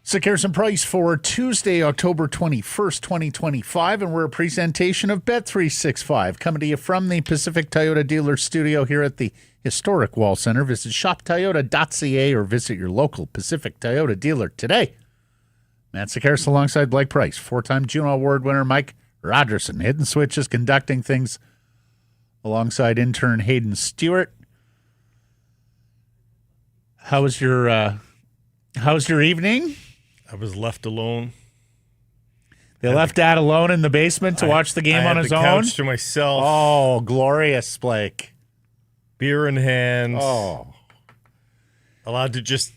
Sekeres and Price for Tuesday, October 21st, 2025, and we're a presentation of Bet365, coming to you from the Pacific Toyota Dealer Studio here at the historic Wall Center. Visit shoptoyota.ca or visit your local Pacific Toyota dealer today. Matt Sekeres alongside Blake Price, four-time Juno Award winner Mike Rogerson. Hidden Switch is conducting things alongside intern Hayden Stewart. How was your evening? I was left alone. They left Dad alone in the basement to watch the game on his own? I had the couch to myself. Oh, glorious, Blake. Beer in hand. Oh. Allowed to just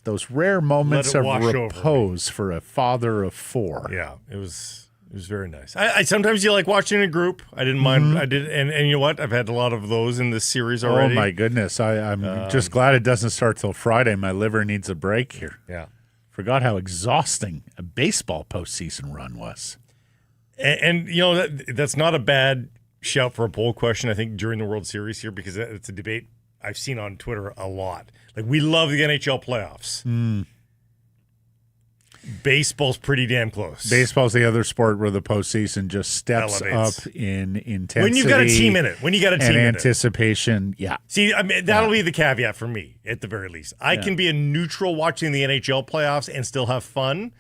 those rare moments of repose for a father of four. Yeah, it was very nice. I sometimes you like watching in a group. I didn't mind. I did, and you know what? I've had a lot of those in this series already. Oh my goodness! I'm just glad it doesn't start till Friday. My liver needs a break here. Yeah, forgot how exhausting a baseball postseason run was. And you know that's not a bad shout for a poll question. I think during the World Series here, because it's a debate I've seen on Twitter a lot. Like, we love the NHL playoffs. Baseball's pretty damn close. Baseball's the other sport where the postseason just steps up in intensity. When you've got a team in it. And anticipation, yeah. See, I mean, that'll be the caveat for me, at the very least. I can be a neutral watching the NHL playoffs and still have fun.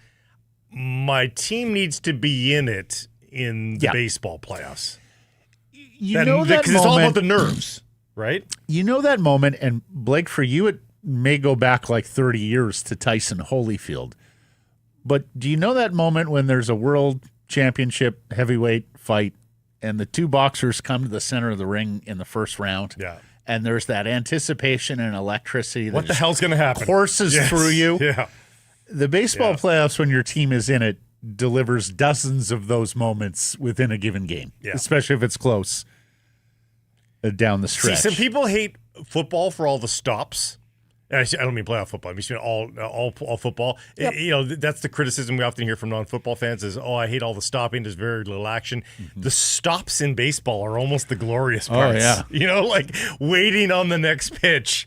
My team needs to be in it in the baseball playoffs. You know that because it's all about the nerves, right? You know that moment, and Blake, for you, it may go back like 30 years to Tyson Holyfield. But do you know that moment when there's a world championship heavyweight fight and the two boxers come to the center of the ring in the first round? Yeah. And there's that anticipation and electricity that what the hell's going to happen? Courses through you. Yeah. The baseball playoffs, when your team is in it, delivers dozens of those moments within a given game, especially if it's close down the stretch. See, some people hate football for all the stops. I don't mean playoff football. I mean all football. Yep. You know, that's the criticism we often hear from non-football fans is, I hate all the stopping. There's very little action. Mm-hmm. The stops in baseball are almost the glorious parts. Oh, yeah. You know, like waiting on the next pitch.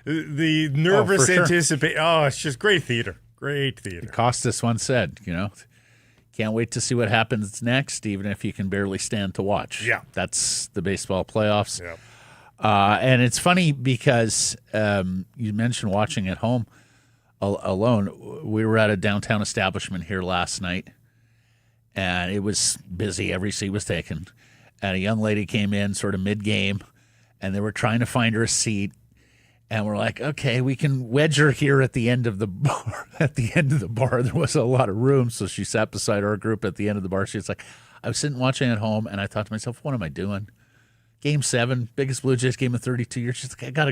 The nervous anticipation. Oh, it's just great theater. Great theater. Costas once said, can't wait to see what happens next, even if you can barely stand to watch. Yeah. That's the baseball playoffs. Yeah. And it's funny because you mentioned watching at home alone. We were at a downtown establishment here last night, and it was busy. Every seat was taken. And a young lady came in sort of mid-game, and they were trying to find her a seat. And we're like, okay, we can wedge her here at the end of the bar. At the end of the bar, there was a lot of room, so she sat beside our group at the end of the bar. She's like, I was sitting watching at home, and I thought to myself, what am I doing? Game 7, biggest Blue Jays game of 32 years. She's like, I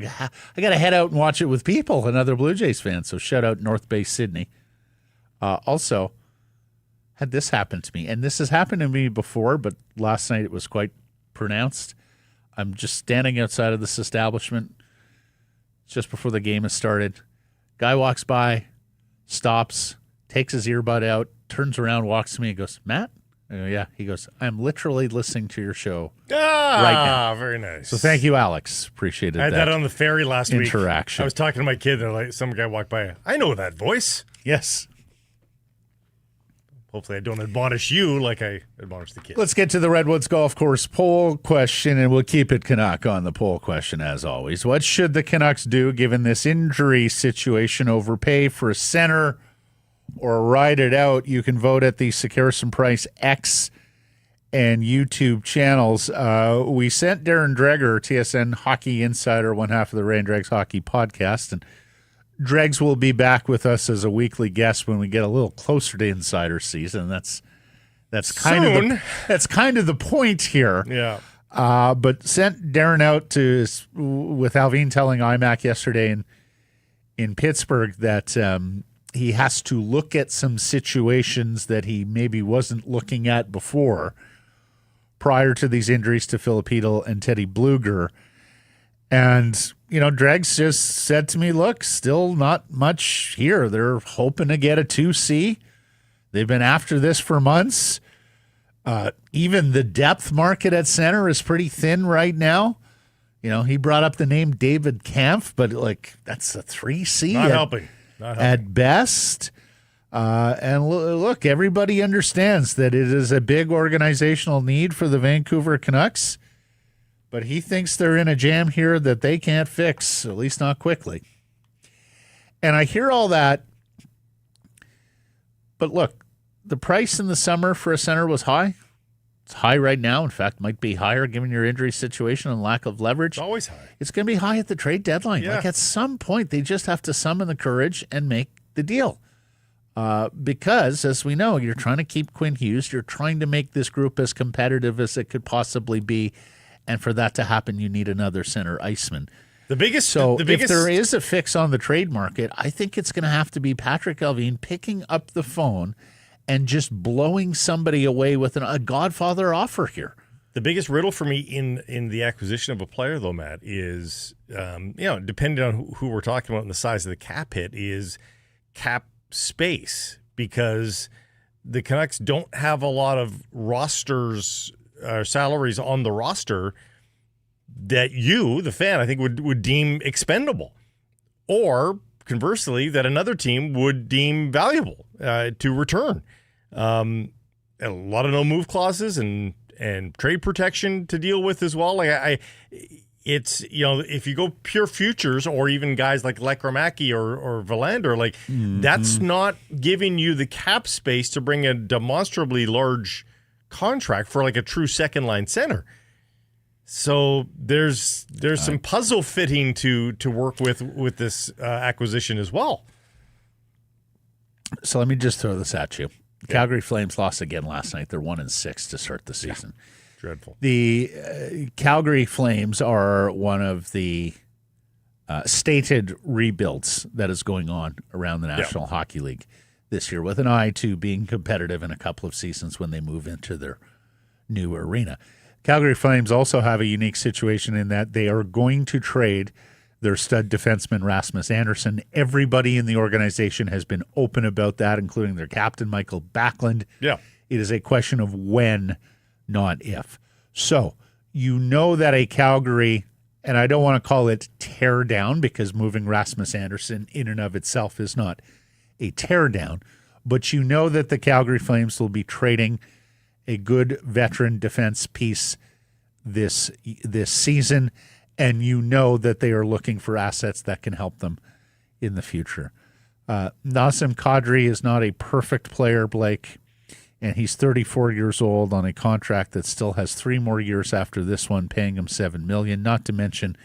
gotta head out and watch it with people and other Blue Jays fans. So shout out North Bay, Sydney. Also, had this happen to me, and this has happened to me before, but last night it was quite pronounced. I'm just standing outside of this establishment just before the game has started. Guy walks by, stops, takes his earbud out, turns around, walks to me, and goes, Matt? I go, yeah. He goes, I'm literally listening to your show right now. Very nice. So thank you, Alex. Appreciated that. I had that on the ferry last week. Interaction. I was talking to my kid, and like some guy walked by. I know that voice. Yes. Hopefully I don't admonish you like I admonish the kid. Let's get to the Redwoods Golf Course poll question, and we'll keep it Canuck on the poll question as always. What should the Canucks do given this injury situation? Overpay for a center or ride it out? You can vote at the Sekeres and Price X and YouTube channels. We sent Darren Dreger, TSN Hockey Insider, one half of the Rain Dregs Hockey Podcast, and Dregs will be back with us as a weekly guest when we get a little closer to Insider season. That's kind of the point here. Yeah. But sent Darren out with Alvin telling IMAC yesterday in Pittsburgh that he has to look at some situations that he maybe wasn't looking at before prior to these injuries to Filipino and Teddy Bluger. And, Dregs just said to me, look, still not much here. They're hoping to get a 2C. They've been after this for months. Even the depth market at center is pretty thin right now. He brought up the name David Kampf, but that's a 3C. Not helping. At best. And look, everybody understands that it is a big organizational need for the Vancouver Canucks, but he thinks they're in a jam here that they can't fix, at least not quickly. And I hear all that, but look, the price in the summer for a center was high. It's high right now. In fact, might be higher given your injury situation and lack of leverage. It's always high. It's going to be high at the trade deadline. Yeah. At some point, they just have to summon the courage and make the deal. Because, as we know, you're trying to keep Quinn Hughes. You're trying to make this group as competitive as it could possibly be. And for that to happen, you need another center iceman. If there is a fix on the trade market, I think it's going to have to be Patrick Allvin picking up the phone and just blowing somebody away with a Godfather offer here. The biggest riddle for me in the acquisition of a player, though, Matt, is, depending on who we're talking about and the size of the cap hit, is cap space. Because the Canucks don't have a lot of rosters or salaries on the roster that you, the fan, I think would deem expendable. Or, conversely, that another team would deem valuable to return. A lot of no-move clauses and trade protection to deal with as well. It's if you go pure futures or even guys like Lekramaki or Verlander, that's not giving you the cap space to bring a demonstrably large contract for a true second-line center. So there's some puzzle fitting to work with this acquisition as well. So let me just throw this at you. Calgary Flames lost again last night. They're 1-6 to start the season. Yeah. Dreadful. The Calgary Flames are one of the stated rebuilds that is going on around the National Hockey League this year, with an eye to being competitive in a couple of seasons when they move into their new arena. Calgary Flames also have a unique situation in that they are going to trade their stud defenseman Rasmus Andersson. Everybody in the organization has been open about that, including their captain, Michael Backlund. Yeah. It is a question of when, not if. So, that a Calgary, and I don't want to call it tear down because moving Rasmus Andersson in and of itself is not a tear down, but that the Calgary Flames will be trading a good veteran defense piece this season, and that they are looking for assets that can help them in the future. Nazem Kadri is not a perfect player, Blake, and he's 34 years old on a contract that still has 3 more years after this one, paying him $7 million. Not to mention,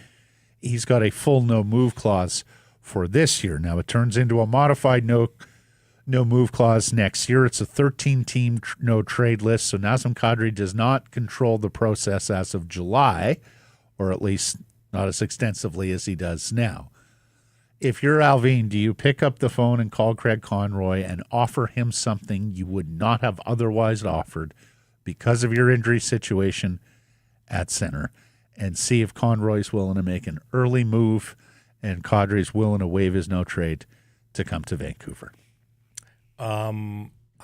he's got a full no-move clause for this year. Now, it turns into a modified no-move clause next year. It's a 13-team no-trade list, so Nazem Kadri does not control the process as of July, or at least not as extensively as he does now. If you're Allvin, do you pick up the phone and call Craig Conroy and offer him something you would not have otherwise offered because of your injury situation at center, and see if Conroy's willing to make an early move and Kadri's willing to waive his no-trade to come to Vancouver?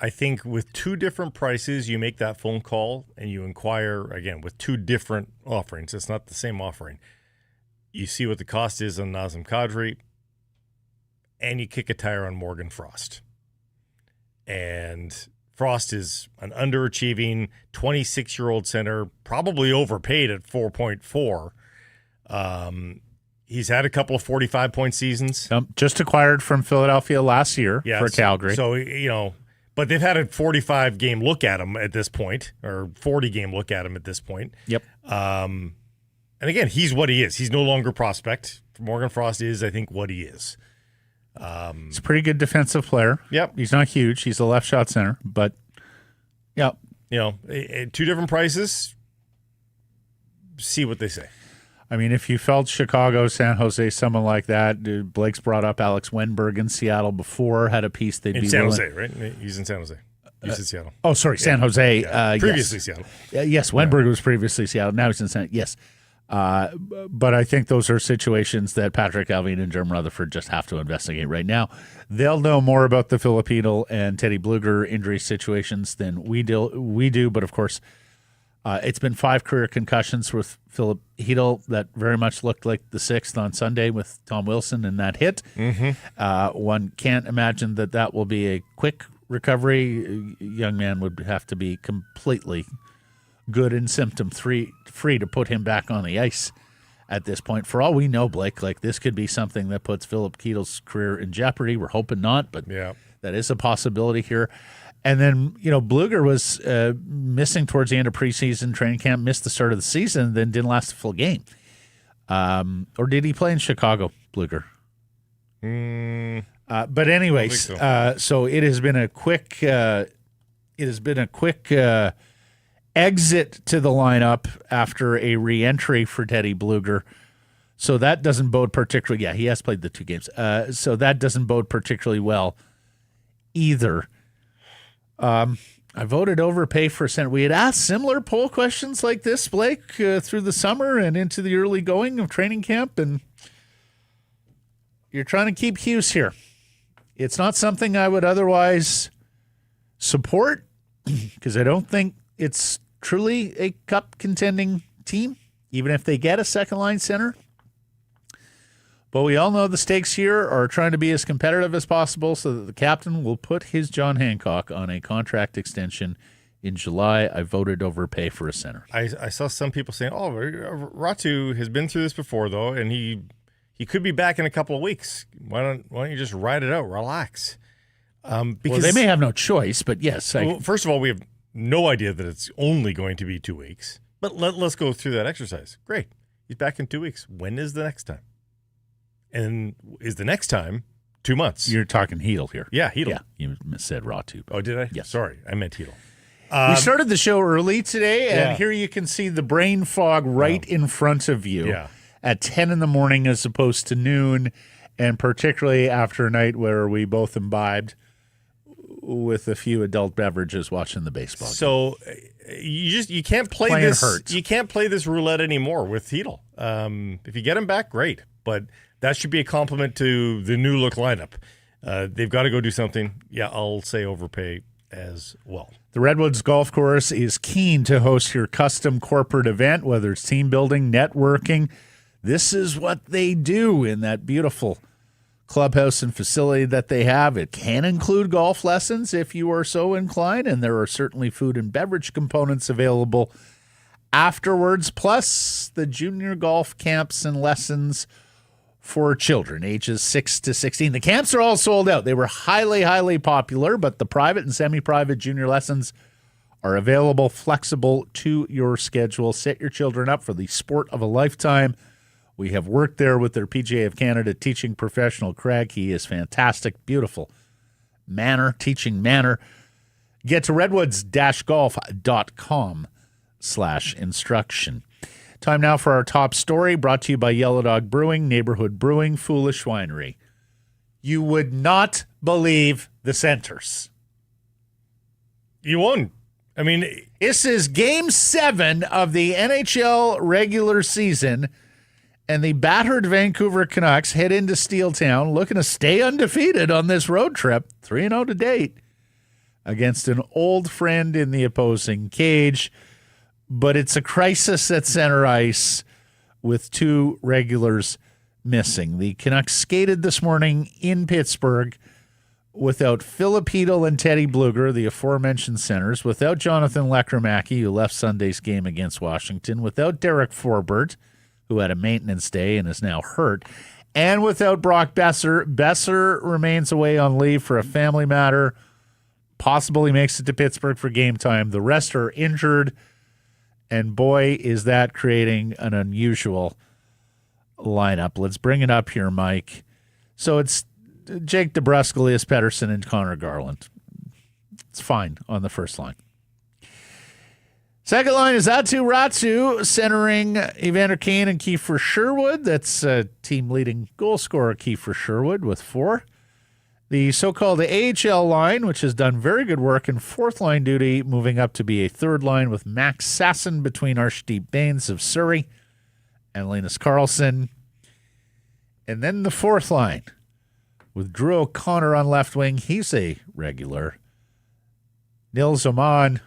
I think with 2 different prices, you make that phone call and you inquire, again, with 2 different offerings. It's not the same offering. You see what the cost is on Nazem Kadri, and you kick a tire on Morgan Frost. And Frost is an underachieving 26-year-old center, probably overpaid at 4.4. He's had a couple of 45-point seasons. Just acquired from Philadelphia last year for Calgary. So, but they've had a 45-game look at him at this point, or 40-game look at him at this point. Yep. And again, he's what he is. He's no longer a prospect. Morgan Frost is, I think, what he is. He's a pretty good defensive player. Yep. He's not huge. He's a left shot center, but yep. 2 different prices. See what they say. I mean, if you felt Chicago, San Jose, someone like that, Blake's brought up Alex Wenberg in Seattle before, had a piece they'd be in San willing. Jose, right? He's in San Jose. He's in Seattle. Oh, sorry, San Jose. Previously yes. Seattle. Yes, Wenberg was previously Seattle. Now he's in San. Yes. But I think those are situations that Patrick Alvin and Jim Rutherford just have to investigate right now. They'll know more about the Filipino and Teddy Bluger injury situations than we do. But of course, it's been 5 career concussions with Philip Hedl that very much looked like the 6th on Sunday with Tom Wilson and that hit. One can't imagine that will be a quick recovery. Young man would have to be completely good and symptom-free to put him back on the ice at this point. For all we know, Blake, like this could be something that puts Philip Hedl's career in jeopardy. We're hoping not, but that is a possibility here. And then, Bluger was missing towards the end of preseason training camp, missed the start of the season, then didn't last a full game. Or did he play in Chicago, Bluger? But anyways, so it has been a quick exit to the lineup after a re-entry for Teddy Bluger. So that doesn't bode particularly. Yeah, he has played the 2 games. So that doesn't bode particularly well either. I voted overpay for a center. We had asked similar poll questions like this, Blake, through the summer and into the early going of training camp, and you're trying to keep Hughes here. It's not something I would otherwise support because I don't think it's truly a cup contending team, even if they get a second-line center. But we all know the stakes here are trying to be as competitive as possible so that the captain will put his John Hancock on a contract extension in July. I voted overpay for a center. I saw some people saying, Ratu has been through this before, though, and he could be back in a couple of weeks. Why don't you just ride it out, relax? Because they may have no choice, but yes. First of all, we have no idea that it's only going to be 2 weeks. But let's go through that exercise. Great. He's back in 2 weeks. When is the next time? And is the next time 2 months? You're talking Hedl here. Yeah, Hedl. Yeah, you said Ratu. Oh, did I? Yes. Sorry, I meant Hedl. We started the show early today, and here you can see the brain fog right in front of you at 10 in the morning as opposed to noon, and particularly after a night where we both imbibed with a few adult beverages watching the baseball game. So you can't play this. Hurts. You can't play this roulette anymore with Hedl. If you get him back, great, but that should be a compliment to the new look lineup. They've got to go do something. Yeah, I'll say overpay as well. The Redwoods Golf Course is keen to host your custom corporate event, whether it's team building, networking. This is what they do in that beautiful clubhouse and facility that they have. It can include golf lessons if you are so inclined, and there are certainly food and beverage components available afterwards, plus the junior golf camps and lessons for children ages 6 to 16. The camps are all sold out. They were highly, highly popular, but the private and semi-private junior lessons are available, flexible to your schedule. Set your children up for the sport of a lifetime. We have worked there with their PGA of Canada teaching professional Craig. He is fantastic, beautiful teaching manner. Get to redwoods-golf.com/instruction. Time now for our top story, brought to you by Yellow Dog Brewing, Neighborhood Brewing, Foolish Winery. You would not believe the centers. You won't. I mean, this is Game 7 of the NHL regular season, and the battered Vancouver Canucks head into Steeltown looking to stay undefeated on this road trip, 3-0 to date, against an old friend in the opposing cage. But it's a crisis at center ice with 2 regulars missing. The Canucks skated this morning in Pittsburgh without Philip Hedl and Teddy Bluger, the aforementioned centers, without Jonathan Lekramacky, who left Sunday's game against Washington, without Derek Forbert, who had a maintenance day and is now hurt, and without Brock Besser. Besser remains away on leave for a family matter. Possible he makes it to Pittsburgh for game time. The rest are injured. And boy, is that creating an unusual lineup. Let's bring it up here, Mike. So it's Jake DeBrusk, Elias Pettersson, and Connor Garland. It's fine on the first line. Second line is Atu Ratu, centering Evander Kane and Kiefer Sherwood. That's team leading goal scorer Kiefer Sherwood with 4. The so-called AHL line, which has done very good work in fourth line duty, moving up to be a third line with Max Sasson between Archdeep Baines of Surrey and Linus Karlsson. And then the fourth line with Drew O'Connor on left wing. He's a regular. Nils Oman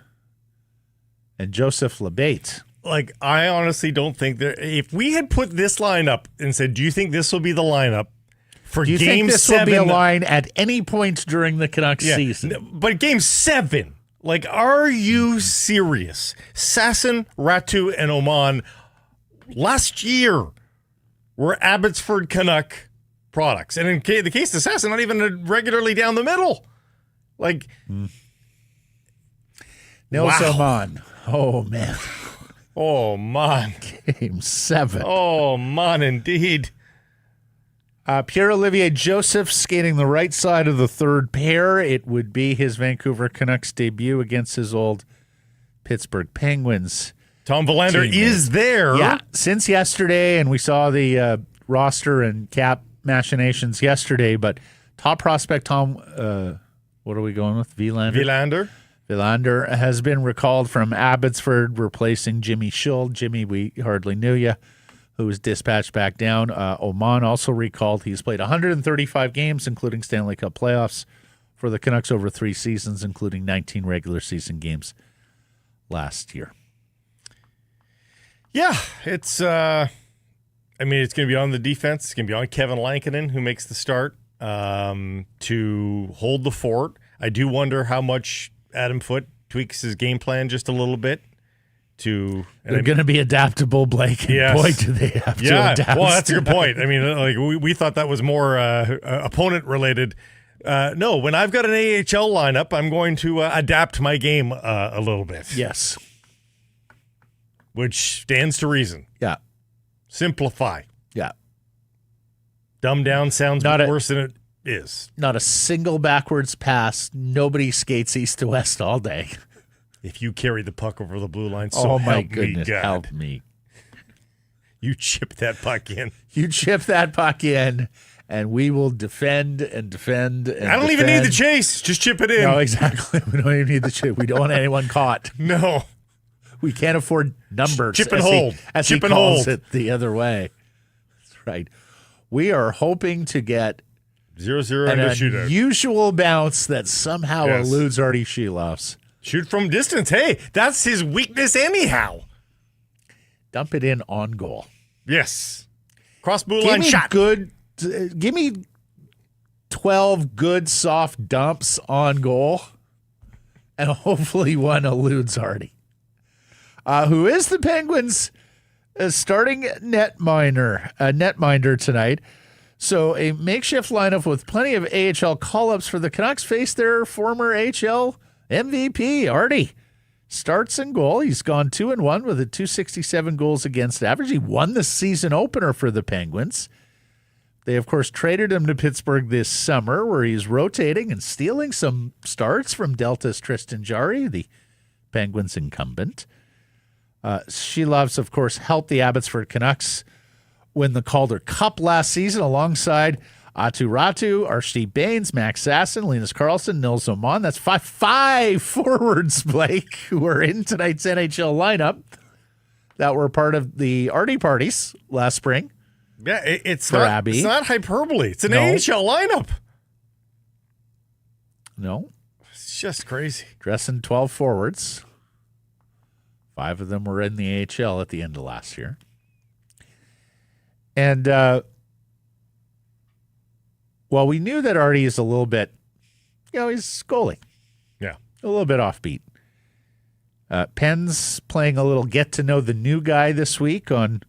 and Joseph Labate. Like, I honestly don't think that if we had put this lineup and said, do you think this will be the lineup for Do you game think this 7? will be a line at any point during the Canucks season? But game 7, like, are you serious? Sasson, Ratu, and Oman last year were Abbotsford Canuck products. And in the case of Sasson, not even regularly down the middle. Like, Nils wow. Oman. Oh, man. Oh, man. Game 7. Oh, man, indeed. Pierre-Olivier Joseph skating the right side of the third pair. It would be his Vancouver Canucks debut against his old Pittsburgh Penguins. Tom Verlander is there. Yeah, since yesterday, and we saw the roster and cap machinations yesterday, but top prospect Tom, what are we going with? Vilander? Vilander has been recalled from Abbotsford, replacing Jimmy Schull. Jimmy, we hardly knew you, who was dispatched back down. Oman also recalled. He's played 135 games, including Stanley Cup playoffs, for the Canucks over 3 seasons, including 19 regular season games last year. Yeah, it's it's going to be on the defense. It's going to be on Kevin Lankinen, who makes the start, to hold the fort. I do wonder how much Adam Foote tweaks his game plan just a little bit. They're going to be adaptable, Blake. Yes. Boy, do they have to adapt. Well, that's a good point. I mean, like we thought that was more opponent related. No, when I've got an AHL lineup, I'm going to adapt my game a little bit. Yes. Which stands to reason. Yeah. Simplify. Yeah. Dumb down sounds worse than it is. Not a single backwards pass. Nobody skates east to west all day. If you carry the puck over the blue line, oh my goodness, help me. You chip that puck in. You chip that puck in, and we will defend and defend. And I don't even need the chase. Just chip it in. No, exactly. We don't even need the chase. We don't want anyone caught. No. We can't afford numbers. Chip and hold. As chip he and calls hold. it the other way. That's right. We are hoping to get 0-0 an and a shootout. unusual bounce that somehow eludes Arty Shilov's. Shoot from distance. Hey, that's his weakness anyhow. Dump it in on goal. Yes. Cross blue line shot. Give me 12 good soft dumps on goal, and hopefully one eludes Arty. Who is the Penguins' starting netminder tonight. So a makeshift lineup with plenty of AHL call-ups for the Canucks face their former AHL MVP, Arty. Starts in goal. He's gone 2-1 with a .267 goals against average. He won the season opener for the Penguins. They, of course, traded him to Pittsburgh this summer, where he's rotating and stealing some starts from Delta's Tristan Jarry, the Penguins' incumbent. Shilov's, of course, helped the Abbotsford Canucks win the Calder Cup last season alongside Aatu Ratu, Archdeep Baines, Max Sasson, Linus Karlsson, Nils Oman. That's five forwards, Blake, who are in tonight's NHL lineup that were part of the Arty parties last spring. Yeah, it's not hyperbole. It's an AHL lineup. No. It's just crazy. Dressing 12 forwards. 5 of them were in the AHL at the end of last year. And, well, we knew that Arty is a little bit, he's goalie. Yeah. A little bit offbeat. Penn's playing a little get to know the new guy this week on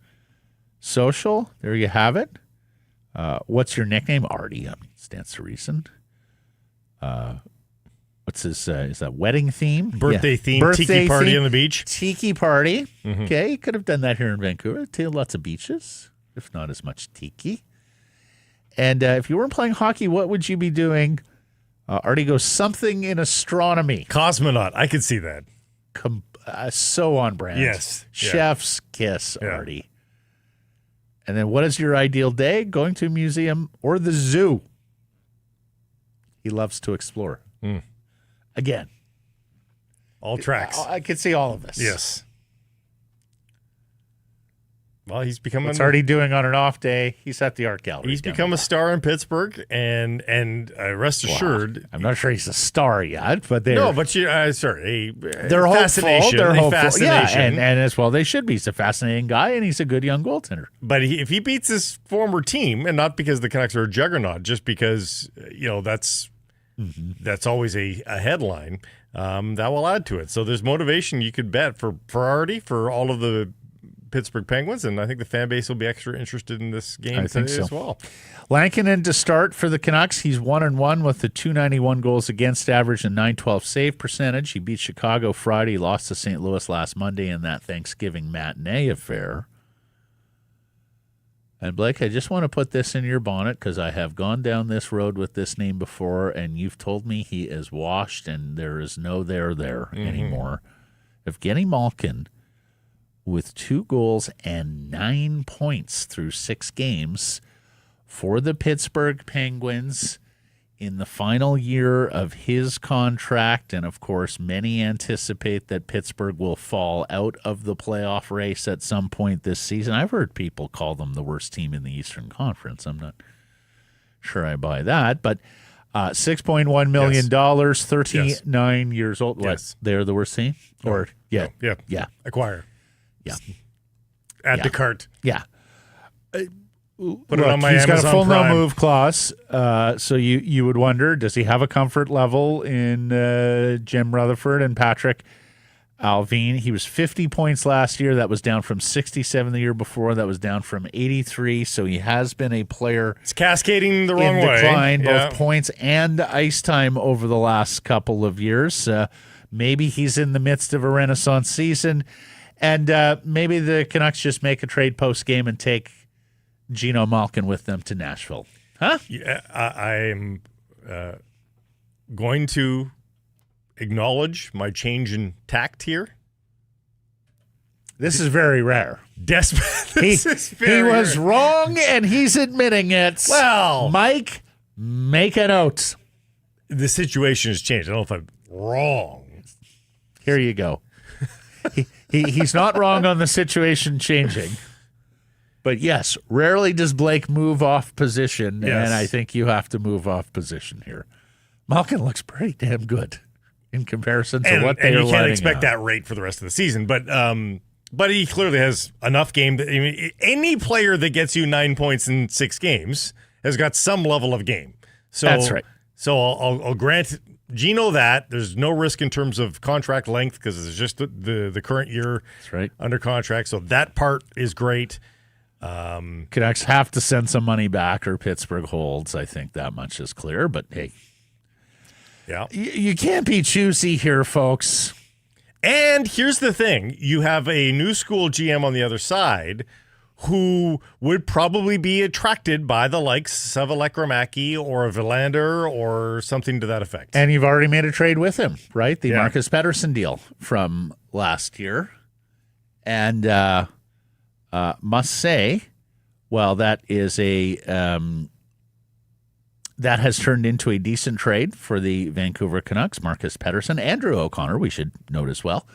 social. There you have it. What's your nickname? Arty. Stands to reason. What's his, is that wedding theme? Birthday theme. Tiki party on the beach. Tiki party. Mm-hmm. Okay, you could have done that here in Vancouver. Lots of beaches, if not as much tiki. And if you weren't playing hockey, what would you be doing? Arty goes something in astronomy. Cosmonaut. I could see that. So on brand. Yes. Chef's kiss, Arty. And then what is your ideal day? Going to a museum or the zoo? He loves to explore. Again. All tracks. I could see all of this. Yes. Well, he's become. What's Arty doing on an off day? He's at the art gallery. He's become a star in Pittsburgh, and rest assured, I'm not sure he's a star yet, but they're they're hopeful. They're hopeful. Yeah, and and as well they should be. He's a fascinating guy, and he's a good young goaltender. But if he beats his former team, and not because the Canucks are a juggernaut, just because that's always a headline, that will add to it. So there's motivation you could bet for Arty, for all of the Pittsburgh Penguins, and I think the fan base will be extra interested in this game today as well. Lankinen to start for the Canucks. He's 1-1 with the .291 goals against average and .912 save percentage. He beat Chicago Friday, lost to St. Louis last Monday in that Thanksgiving matinee affair. And Blake, I just want to put this in your bonnet because I have gone down this road with this name before, and you've told me he is washed and there is no there anymore. Evgeny Malkin, with 2 goals and 9 points through 6 games for the Pittsburgh Penguins in the final year of his contract. And, of course, many anticipate that Pittsburgh will fall out of the playoff race at some point this season. I've heard people call them the worst team in the Eastern Conference. I'm not sure I buy that. But $6.1 million, 39 years old. What? Yes. They're the worst team? Or Yeah. Acquire. Yeah. Add to cart. Yeah. Put it on my he's Amazon got a full Prime. no move clause. So you would wonder, does he have a comfort level in Jim Rutherford and Patrick Alvin? He was 50 points last year. That was down from 67 the year before. That was down from 83. So he has been a player. It's cascading the wrong in way. decline, both points and ice time over the last couple of years. Maybe he's in the midst of a renaissance season. And maybe the Canucks just make a trade post game and take Geno Malkin with them to Nashville. Huh? Yeah, I'm going to acknowledge my change in tact here. This is very rare. This is very he was rare. wrong, and he's admitting it. Well, Mike, make a note. The situation has changed. I don't know if I'm wrong. Here you go. He's not wrong on the situation changing. But yes, rarely does Blake move off position, Yes. and I think you have to move off position here. Malkin looks pretty damn good in comparison to what they are and you can't letting expect out. that rate for the rest of the season. But he clearly has enough game. Any player that gets you 9 points in 6 games has got some level of game. So That's right. So I'll grant Geno that. There's no risk in terms of contract length because it's just the current year That's right. under contract. So that part is great. Canucks have to send some money back or Pittsburgh holds. I think that much is clear. But, hey, Yeah. you can't be choosy here, folks. And here's the thing. You have a new school GM on the other side who would probably be attracted by the likes of a Lekramaki or a Villander or something to that effect. And you've already made a trade with him, right? The Yeah. Marcus Pettersson deal from last year. And must say, well, that is that has turned into a decent trade for the Vancouver Canucks. Marcus Pettersson, Andrew O'Connor, we should note as well,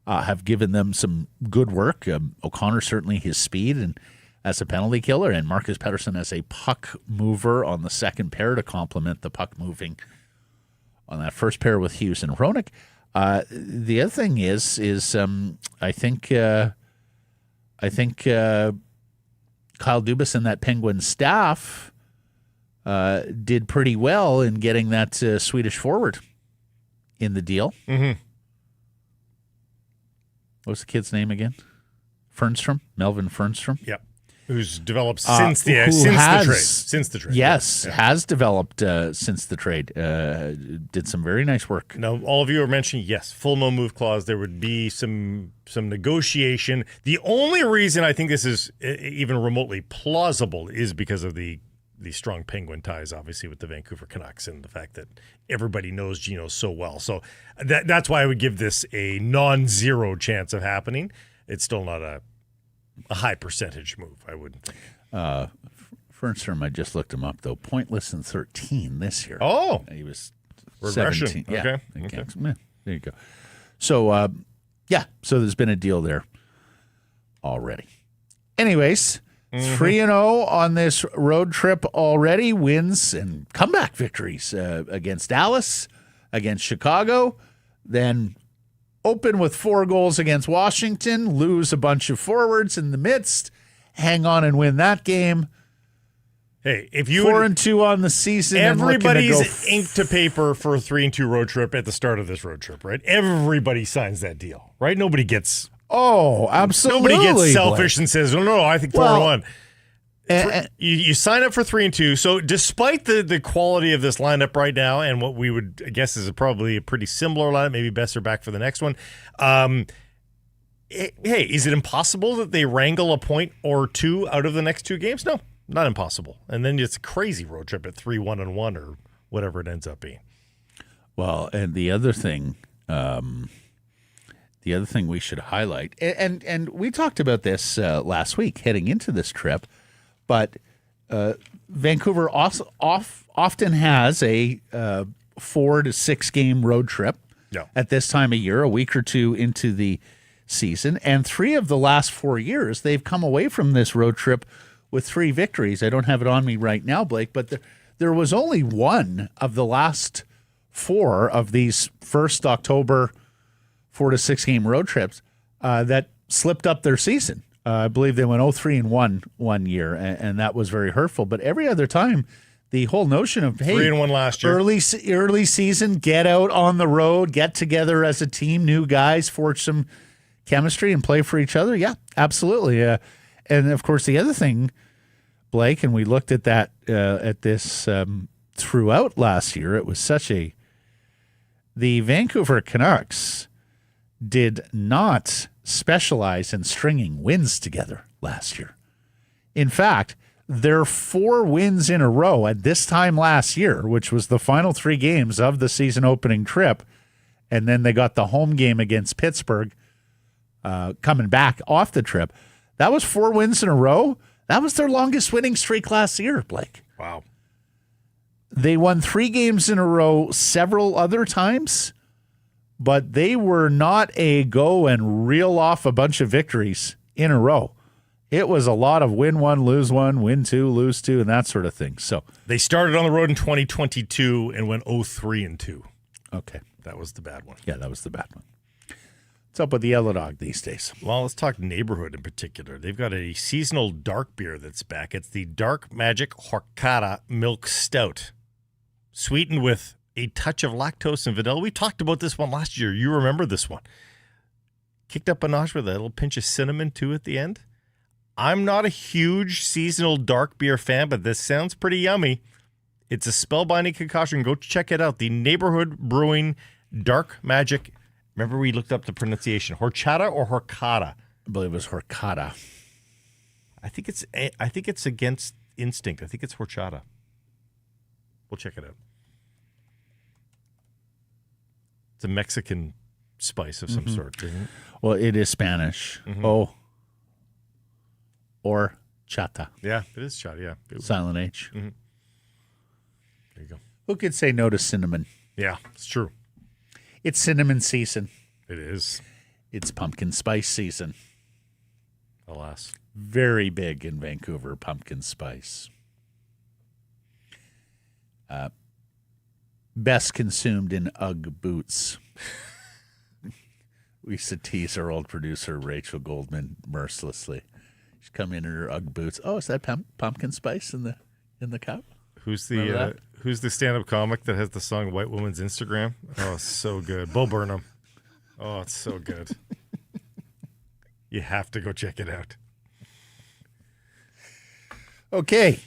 have given them some good work. O'Connor, certainly his speed and as a penalty killer, and Marcus Pettersson as a puck mover on the second pair to complement the puck moving on that first pair with Hughes and Hronek. The other thing is I think Kyle Dubas and that Penguin staff did pretty well in getting that Swedish forward in the deal. Mm-hmm. What's the kid's name again? Fernstrom? Melvin Fernstrom? Yep. Who's developed since the trade. Yes, Yeah. has developed since the trade. Did some very nice work. Now, all of you are mentioning, yes, full no move clause. There would be some negotiation. The only reason I think this is even remotely plausible is because of the strong Penguin ties, obviously, with the Vancouver Canucks and the fact that everybody knows Geno so well. So that's why I would give this a non-zero chance of happening. It's still not a high percentage move, I wouldn't think. Fernstrom, I just looked him up, though. Pointless in 13 this year. Oh. He was Regression. 17. Yeah. Okay. Yeah, there you go. So, so there's been a deal there already. Anyways, 3-0 on this road trip already. Wins and comeback victories against Dallas, against Chicago, then open with 4 goals against Washington, lose a bunch of forwards in the midst, hang on and win that game. Hey, if you 4-2 on the season, everybody's ink to paper for a 3-2 road trip at the start of this road trip, right? Everybody signs that deal, right? Nobody gets absolutely. Nobody gets selfish and says, "Oh no, I think 4-1." You sign up for 3-2. So despite the quality of this lineup right now and what we would I guess is probably a pretty similar lineup, maybe Besser back for the next one. Hey, is it impossible that they wrangle a point or 2 out of the next 2 games? No, not impossible. And then it's a crazy road trip at 3-1-1 or whatever it ends up being. Well, and the other thing we should highlight, and we talked about this last week heading into this trip, but Vancouver also often has a 4 to 6 game road trip at this time of year, a week or 2 into the season. And 3 of the last 4 years, they've come away from this road trip with 3 victories. I don't have it on me right now, Blake, but there was only 1 of the last 4 of these first October 4 to 6 game road trips that slipped up their season. I believe they went 0-3-1 one year, and that was very hurtful. But every other time, the whole notion of, hey, 3-1 last year, early season, get out on the road, get together as a team, new guys, forge some chemistry and play for each other. Yeah, absolutely. And of course, the other thing, Blake, and we looked at that at this throughout last year. It was the Vancouver Canucks did not specialize in stringing wins together last year. In fact, their 4 wins in a row at this time last year, which was the final 3 games of the season opening trip, and then they got the home game against Pittsburgh coming back off the trip. That was 4 wins in a row. That was their longest winning streak last year, Blake. Wow. They won 3 games in a row several other times, but they were not a go and reel off a bunch of victories in a row. It was a lot of win 1, lose 1, win 2, lose 2, and that sort of thing. So they started on the road in 2022 and went 0-3-2. Okay. That was the bad one. Yeah, that was the bad one. What's up with the Yellow Dog these days? Well, let's talk neighborhood in particular. They've got a seasonal dark beer that's back. It's the Dark Magic Horchata Milk Stout, sweetened with a touch of lactose and vanilla. We talked about this one last year. You remember this one. Kicked up a notch with a little pinch of cinnamon, too, at the end. I'm not a huge seasonal dark beer fan, but this sounds pretty yummy. It's a spellbinding concoction. Go check it out. The Neighborhood Brewing Dark Magic. Remember we looked up the pronunciation. Horchata or Horchata? I believe it was Horchata. I think it's against instinct. I think it's Horchata. We'll check it out. It's a Mexican spice of some sort, isn't it? Well, it is Spanish. Or chata. Yeah, it is chata, yeah. Silent H. Mm-hmm. There you go. Who could say no to cinnamon? Yeah, it's true. It's cinnamon season. It is. It's pumpkin spice season. Alas. Very big in Vancouver, pumpkin spice. Best consumed in Ugg boots. We used to tease our old producer, Rachel Goldman, mercilessly. She'd come in her Ugg boots. Oh, is that pumpkin spice in the cup? Who's the stand-up comic that has the song White Woman's Instagram? Oh, it's so good. Bo Burnham. Oh, it's so good. You have to go check it out. Okay.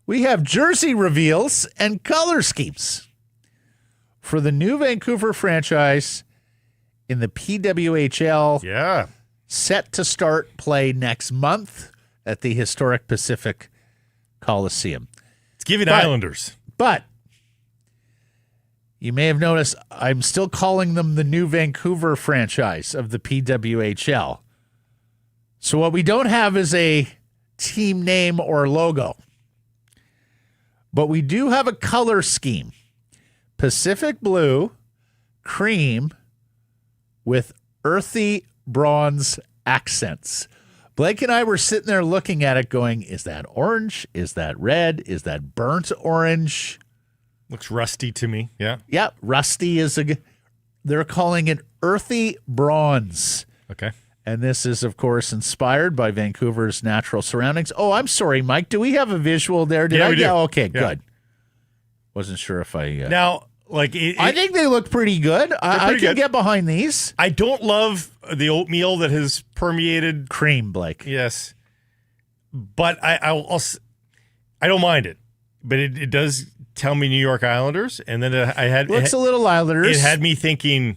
We have jersey reveals and color schemes for the new Vancouver franchise in the PWHL. Yeah. Set to start play next month at the historic Pacific Coliseum. It's giving Islanders. But you may have noticed I'm still calling them the new Vancouver franchise of the PWHL. So what we don't have is a team name or logo. But we do have a color scheme. Pacific blue, cream, with earthy bronze accents. Blake and I were sitting there looking at it going, is that orange? Is that red? Is that burnt orange? Looks rusty to me. Yeah. Yeah, rusty is they're calling it earthy bronze. Okay. And this is, of course, inspired by Vancouver's natural surroundings. Oh, I'm sorry, Mike. Do we have a visual there? Yeah, we do. Oh, okay, Yeah. Good. Wasn't sure if I... Now, I think they look pretty good. I can get behind these. I don't love the oatmeal that has permeated. Cream, Blake. Yes. But I don't mind it. But it does tell me New York Islanders. And then I had... Looks a little Islanders. It had me thinking,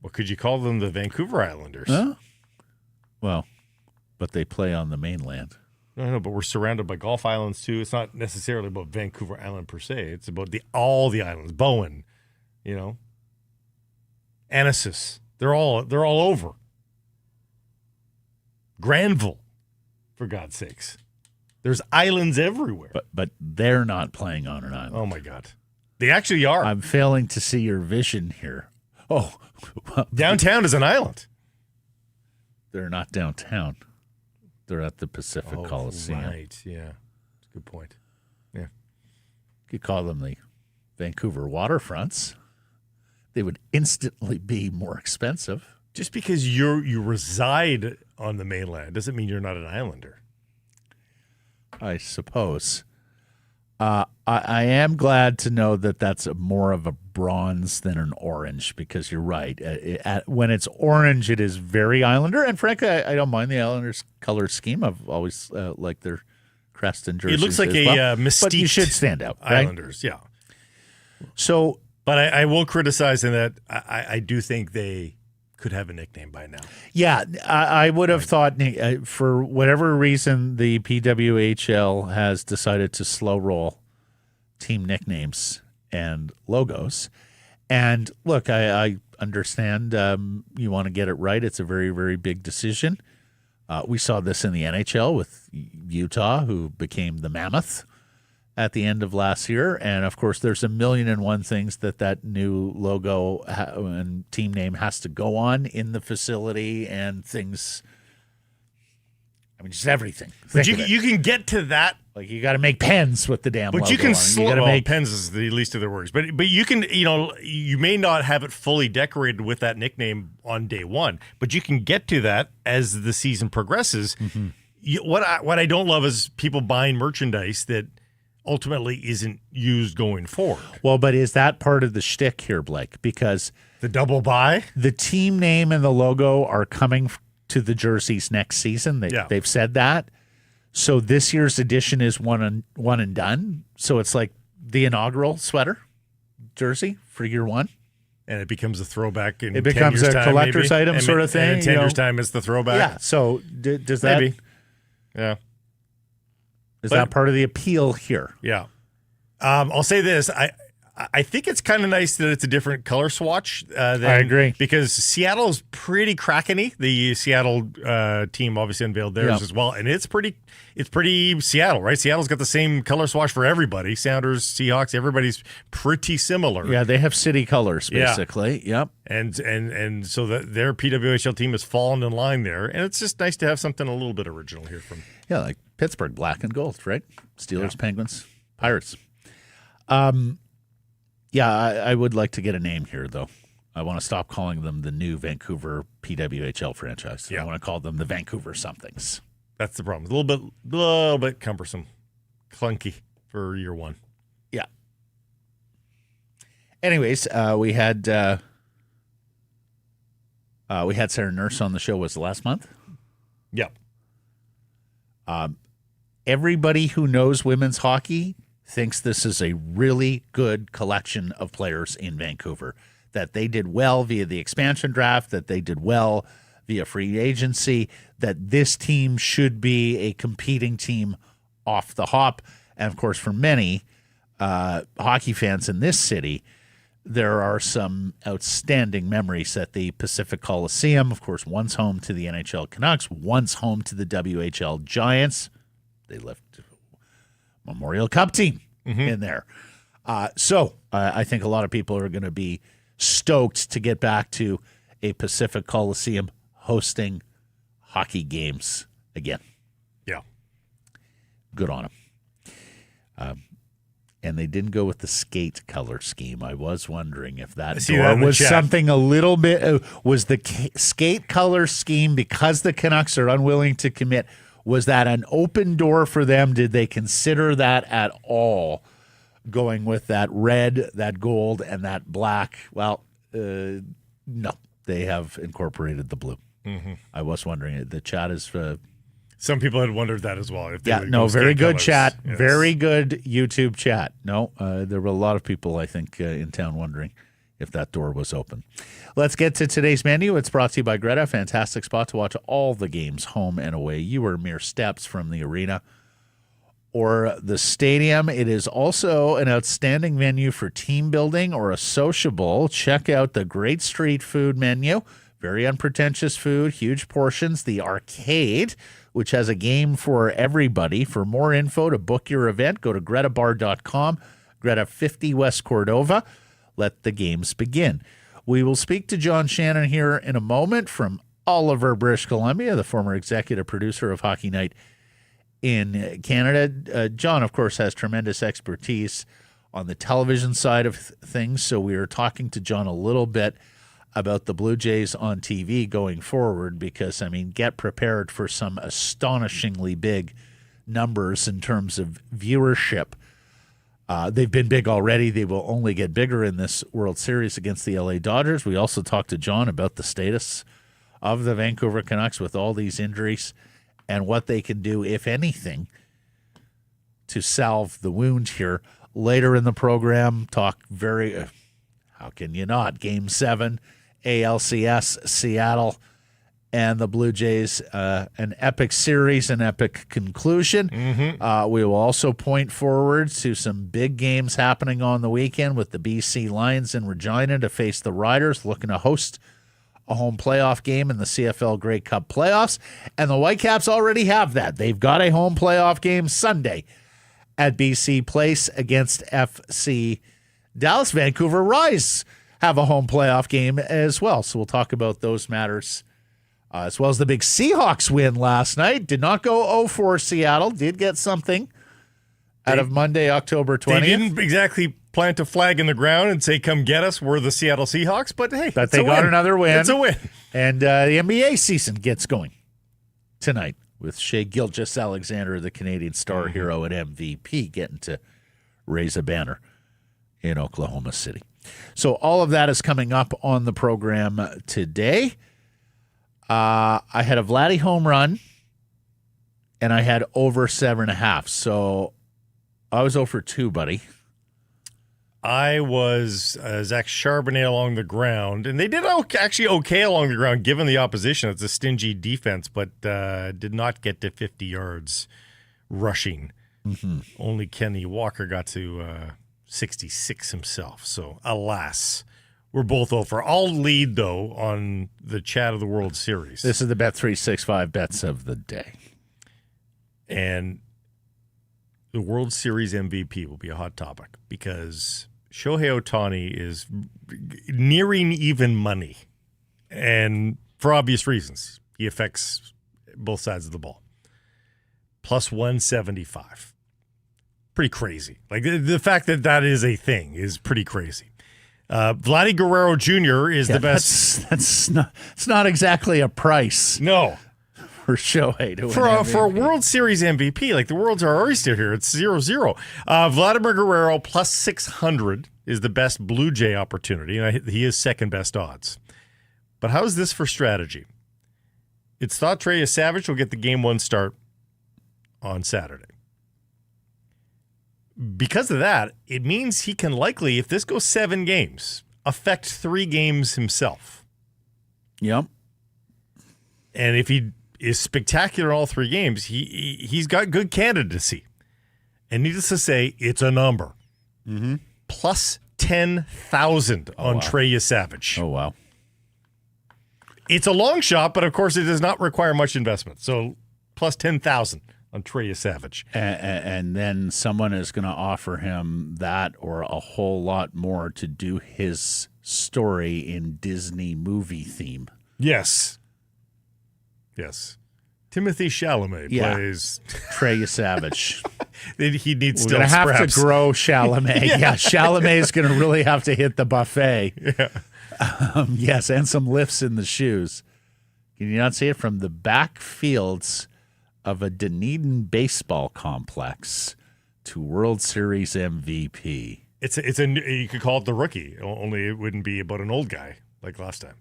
what could you call them? The Vancouver Islanders. Huh? Well, but they play on the mainland. No, but we're surrounded by Gulf Islands too. It's not necessarily about Vancouver Island per se. It's about all the islands. Bowen, Annacis. They're all over. Granville, for God's sakes. There's islands everywhere. But they're not playing on an island. Oh my God, they actually are. I'm failing to see your vision here. Oh, well, downtown is an island. They're not downtown. They're at the Pacific Coliseum. Right, yeah. That's a good point. Yeah. You could call them the Vancouver waterfronts. They would instantly be more expensive. Just because you reside on the mainland doesn't mean you're not an islander. I suppose. I am glad to know that that's more of a bronze than an orange, because you're right. When it's orange, it is very Islander. And frankly, I don't mind the Islanders' color scheme. I've always liked their crest and jerseys. It looks like mystique. But you should stand out, right? Islanders, yeah. So, but I will criticize in that I do think they could have a nickname by now. Yeah, I would have thought, for whatever reason, the PWHL has decided to slow roll team nicknames and logos. And look, I understand you want to get it right. It's a very, very big decision. We saw this in the NHL with Utah, who became the Mammoth at the end of last year. And, of course, there's 1,000,001 things that new logo and team name has to go on in the facility and things. I mean, just everything. But you can get to that. Like, you got to make pens with the damn logo. But you can make pens is the least of their worries. But you can, you may not have it fully decorated with that nickname on day one, but you can get to that as the season progresses. Mm-hmm. What I don't love is people buying merchandise that ultimately isn't used going forward. Well, but is that part of the shtick here, Blake? Because the double buy? The team name and the logo are coming to the jerseys next season. They've said that. So this year's edition is one and done. So it's like the inaugural sweater jersey for year one. And it becomes a throwback in 10 years' time. It becomes a collector's item sort of thing. And in 10 years' time, it's the throwback. Yeah. So does that... Maybe. Yeah. Is that part of the appeal here? Yeah. I'll say this. I think it's kind of nice that it's a different color swatch. I agree. Because Seattle is pretty Kraken-y. The Seattle team obviously unveiled theirs as well. And it's pretty Seattle, right? Seattle's got the same color swatch for everybody. Sounders, Seahawks, everybody's pretty similar. Yeah, they have city colors, basically. Yeah. Yep. And so that their PWHL team has fallen in line there. And it's just nice to have something a little bit original here from... Yeah, like Pittsburgh, black and gold, right? Steelers, Penguins, Pirates. Yeah, I would like to get a name here, though. I want to stop calling them the new Vancouver PWHL franchise. Yeah. I want to call them the Vancouver somethings. That's the problem. A little bit cumbersome, clunky for year one. Yeah. Anyways, we had Sarah Nurse on the show. Was it last month? Yeah. Everybody who knows women's hockey thinks this is a really good collection of players in Vancouver, that they did well via the expansion draft, that they did well via free agency, that this team should be a competing team off the hop. And, of course, for many hockey fans in this city, there are some outstanding memories at the Pacific Coliseum. Of course, once home to the NHL Canucks, once home to the WHL Giants. They left Memorial Cup team in there. So I think a lot of people are going to be stoked to get back to a Pacific Coliseum hosting hockey games again. Yeah. Good on them. And they didn't go with the skate color scheme. I was wondering if that door was something a little bit, was the skate color scheme, because the Canucks are unwilling to commit, was that an open door for them? Did they consider that at all, going with that red, that gold, and that black? Well, no, they have incorporated the blue. Mm-hmm. I was wondering. The chat is... some people had wondered that as well. Very good chat. Yes. Very good YouTube chat. No, there were a lot of people, I think, in town wondering if that door was open. Let's get to today's menu. It's brought to you by Greta. Fantastic spot to watch all the games, home and away. You are mere steps from the arena or the stadium. It is also an outstanding venue for team building or a sociable. Check out the great street food menu. Very unpretentious food, huge portions. The arcade, which has a game for everybody. For more info, to book your event, go to gretabar.com, Greta 50 West Cordova. Let the games begin. We will speak to John Shannon here in a moment from Oliver, British Columbia, the former executive producer of Hockey Night in Canada. John, of course, has tremendous expertise on the television side of things, so we are talking to John a little bit about the Blue Jays on TV going forward, because, I mean, get prepared for some astonishingly big numbers in terms of viewership. They've been big already. They will only get bigger in this World Series against the LA Dodgers. We also talked to John about the status of the Vancouver Canucks with all these injuries and what they can do, if anything, to salve the wound here. Later in the program, talk how can you not, Game 7, ALCS, Seattle, and the Blue Jays, an epic series, an epic conclusion. Mm-hmm. We will also point forward to some big games happening on the weekend with the BC Lions in Regina to face the Riders, looking to host a home playoff game in the CFL Grey Cup playoffs. And the Whitecaps already have that. They've got a home playoff game Sunday at BC Place against FC Dallas. Vancouver Rise have a home playoff game as well. So we'll talk about those matters, as well as the big Seahawks win last night. Did not go 0-4 Seattle. Did get something out of Monday, October 20th. They didn't exactly plant a flag in the ground and say, come get us, we're the Seattle Seahawks. But hey, but they got another win. It's a win. And the NBA season gets going tonight with Shai Gilgeous-Alexander, the Canadian star hero and MVP, getting to raise a banner in Oklahoma City. So all of that is coming up on the program today. I had a Vladdy home run, and I had over 7.5. So I was 0 for 2, buddy. I was Zach Charbonnet along the ground, and they did actually okay along the ground given the opposition. It's a stingy defense, but did not get to 50 yards rushing. Mm-hmm. Only Kenny Walker got to 66 himself. So, alas, we're both over. I'll lead, though, on the chat of the World Series. This is the Bet365 bets of the day. And the World Series MVP will be a hot topic because Shohei Ohtani is nearing even money. And for obvious reasons, he affects both sides of the ball. Plus 175. Pretty crazy. Like the fact that is a thing is pretty crazy. Vladdy Guerrero Jr. is the best. It's not exactly a price. No. For Shohei to for a World Series MVP, like the Worlds are already still here. It's 0-0. Vladimir Guerrero plus 600 is the best Blue Jay opportunity, and he is second best odds. But how is this for strategy? It's thought Trey Savage will get the Game 1 start on Saturday. Because of that, it means he can likely, if this goes 7 games, affect 3 games himself. Yep. And if he is spectacular in all 3 games, he's got good candidacy. And needless to say, it's a number. Mm-hmm. Plus 10,000 on Trey Savage. Oh, wow. It's a long shot, but of course it does not require much investment. So plus 10,000 on Trey Savage. And then someone is going to offer him that or a whole lot more to do his story in Disney movie theme. Yes. Timothy Chalamet plays Trey Savage. He needs We're still going to have perhaps. to grow Chalamet. Yeah, Chalamet is going to really have to hit the buffet. Yeah. Yes, and some lifts in the shoes. Can you not see it? From the backfields of a Dunedin baseball complex to World Series MVP. You could call it the rookie, only it wouldn't be about an old guy like last time.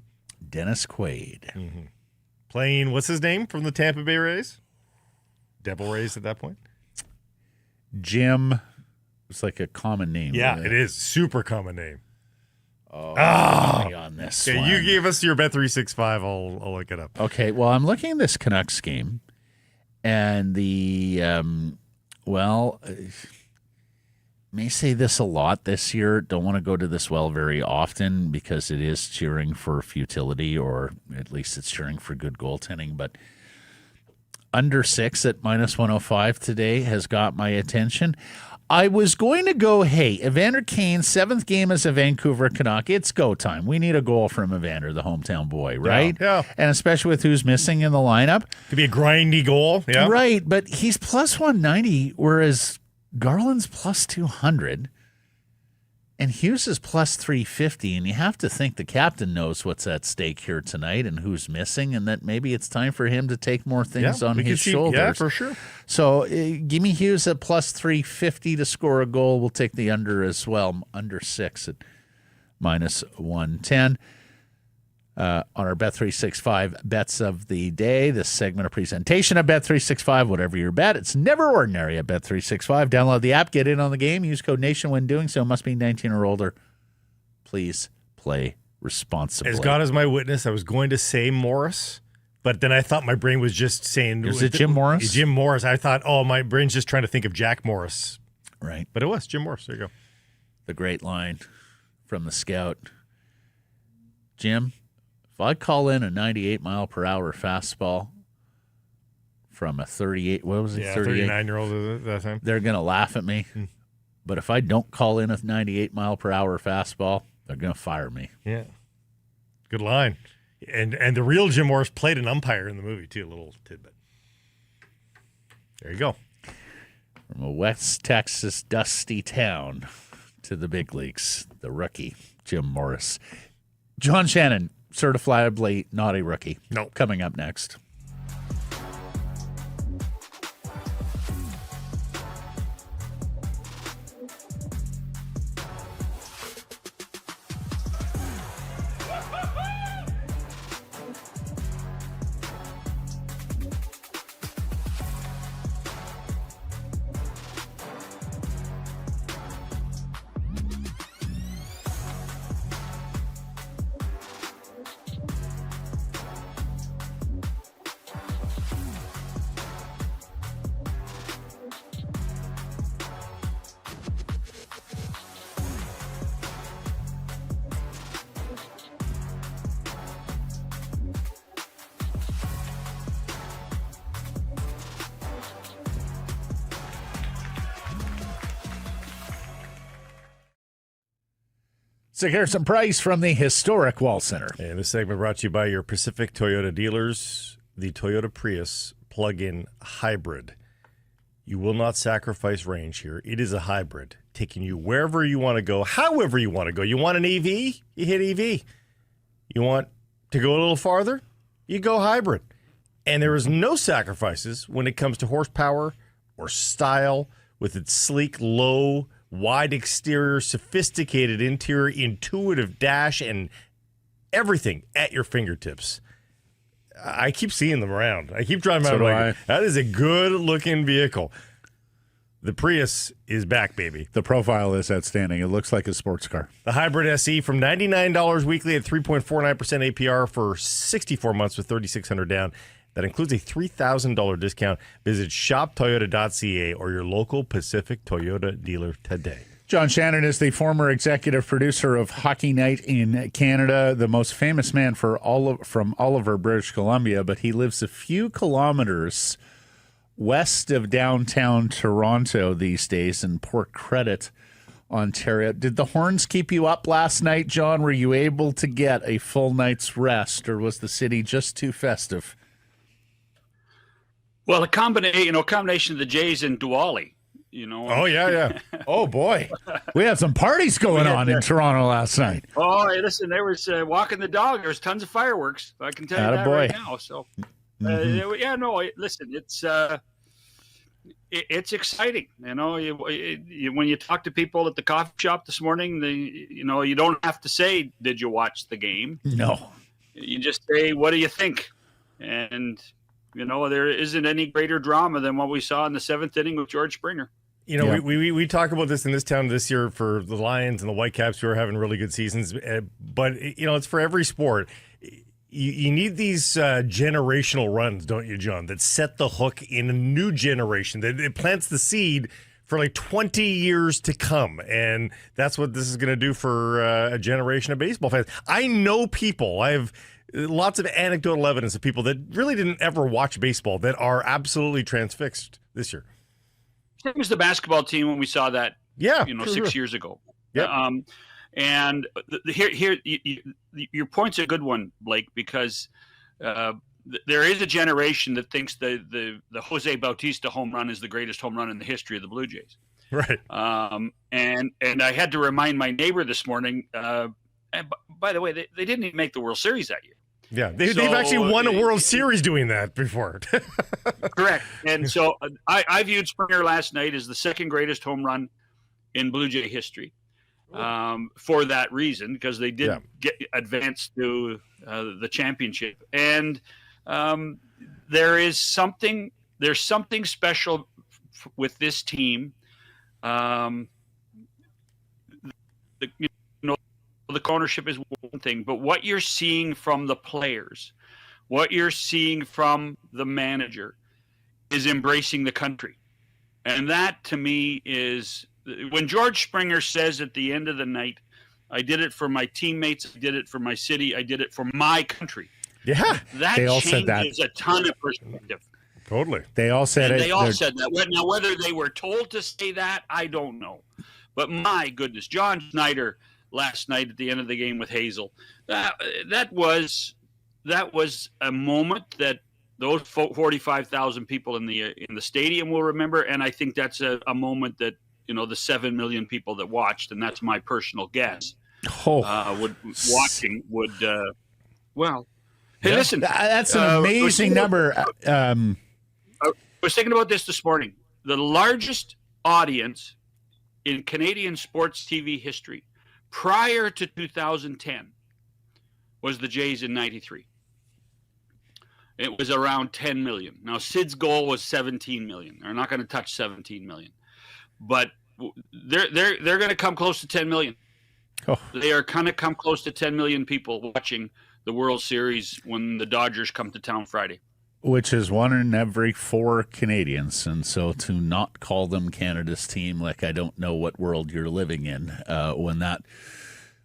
Dennis Quaid. Mm-hmm. Playing, what's his name from the Tampa Bay Rays? Devil Rays at that point? Jim. It's like a common name. Yeah, it is. Super common name. On this Okay, one. you gave us your Bet365. I'll look it up. Okay, well, I'm looking at this Canucks game, and may say this a lot this year. Don't want to go to this well very often because it is cheering for futility, or at least it's cheering for good goaltending. But under 6 at -105 today has got my attention. I was going to go, hey, Evander Kane, 7th game as a Vancouver Canuck. It's go time. We need a goal from Evander, the hometown boy, right? Yeah. And especially with who's missing in the lineup. Could be a grindy goal. Yeah. Right, but he's plus 190, whereas Garland's plus 200, and Hughes is plus 350, and you have to think the captain knows what's at stake here tonight and who's missing, and that maybe it's time for him to take more things on his shoulders. Yeah, for sure. So give me Hughes at plus 350 to score a goal. We'll take the under as well, under 6 at -110. On our Bet365 bets of the day, this segment of presentation of Bet365, whatever your bet, it's never ordinary at Bet365. Download the app, get in on the game, use code NATION when doing so. Must be 19 or older. Please play responsibly. As God is my witness, I was going to say Morris, but then I thought my brain was just saying... Is it Jim Morris? Jim Morris. I thought, my brain's just trying to think of Jack Morris. Right. But it was Jim Morris. There you go. The great line from the scout. Jim, if I call in a 98-mile-per-hour fastball from a 38, what was it, 38? 39-year-old at that time. They're going to laugh at me. But if I don't call in a 98-mile-per-hour fastball, they're going to fire me. Yeah. Good line. And the real Jim Morris played an umpire in the movie, too. A little tidbit. There you go. From a West Texas dusty town to the big leagues, the rookie, Jim Morris. John Shannon, certifiably not a rookie. No. Coming up next. Sekeres and Price from the historic Wall Center. And this segment brought to you by your Pacific Toyota dealers, the Toyota Prius plug-in hybrid. You will not sacrifice range here. It is a hybrid, taking you wherever you want to go, however you want to go. You want an EV? You hit EV. You want to go a little farther? You go hybrid. And there is no sacrifices when it comes to horsepower or style with its sleek, low, wide exterior, sophisticated interior, intuitive dash, and everything at your fingertips. I keep seeing them around. I keep driving around. Like, that is a good-looking vehicle. The Prius is back, baby. The profile is outstanding. It looks like a sports car. The Hybrid SE from $99 weekly at 3.49% APR for 64 months with $3,600 down. That includes a $3,000 discount. Visit shoptoyota.ca or your local Pacific Toyota dealer today. John Shannon is the former executive producer of Hockey Night in Canada, the most famous man from Oliver, British Columbia, but he lives a few kilometers west of downtown Toronto these days in Port Credit, Ontario. Did the horns keep you up last night, John? Were you able to get a full night's rest, or was the city just too festive? Well, a combination of the Jays and Diwali, Oh, yeah. Oh, boy. We had some parties going on in Toronto last night. Oh, hey, listen, there was walking the dog. There was tons of fireworks. I can tell you that right now. So, listen, it's exciting. When you talk to people at the coffee shop this morning, you don't have to say, "Did you watch the game?" No. You just say, "What do you think?" And there isn't any greater drama than what we saw in the 7th inning with George Springer. We talk about this in this town this year for the Lions and the Whitecaps who are having really good seasons, but it's for every sport. You need these generational runs, don't you, John, that set the hook in a new generation, that it plants the seed for like 20 years to come. And that's what this is going to do for a generation of baseball fans. I know people, I have lots of anecdotal evidence of people that really didn't ever watch baseball that are absolutely transfixed this year. Same as the basketball team when we saw that, 6 years ago. Yeah. And here, your point's a good one, Blake, because there is a generation that thinks the Jose Bautista home run is the greatest home run in the history of the Blue Jays. Right. And I had to remind my neighbor this morning. And by the way, they didn't even make the World Series that year. Yeah, they've actually won a World Series doing that before. Correct. And so I viewed Springer last night as the second greatest home run in Blue Jay history. For that reason, because they did get advanced to the championship, and there's something special with this team. The ownership is one thing, but what you're seeing from the players, what you're seeing from the manager, is embracing the country, and that to me is. When George Springer says at the end of the night, "I did it for my teammates, I did it for my city, I did it for my country." Yeah, that they all changes said that. A ton of perspective. Totally. They all said it. They all said that. Now, whether they were told to say that, I don't know. But my goodness, John Schneider last night at the end of the game with Hazel, that was a moment that those 45,000 people in the stadium will remember, and I think that's a moment that. The 7 million people that watched, and that's my personal guess. Listen. That's an amazing number. I was thinking about this morning. The largest audience in Canadian sports TV history prior to 2010 was the Jays in 93. It was around 10 million. Now, Sid's goal was 17 million. They're not going to touch 17 million. But they're going to come close to 10 million. Oh. They are going to come close to 10 million people watching the World Series when the Dodgers come to town Friday. Which is 1 in every 4 Canadians. And so to not call them Canada's team, like I don't know what world you're living in when that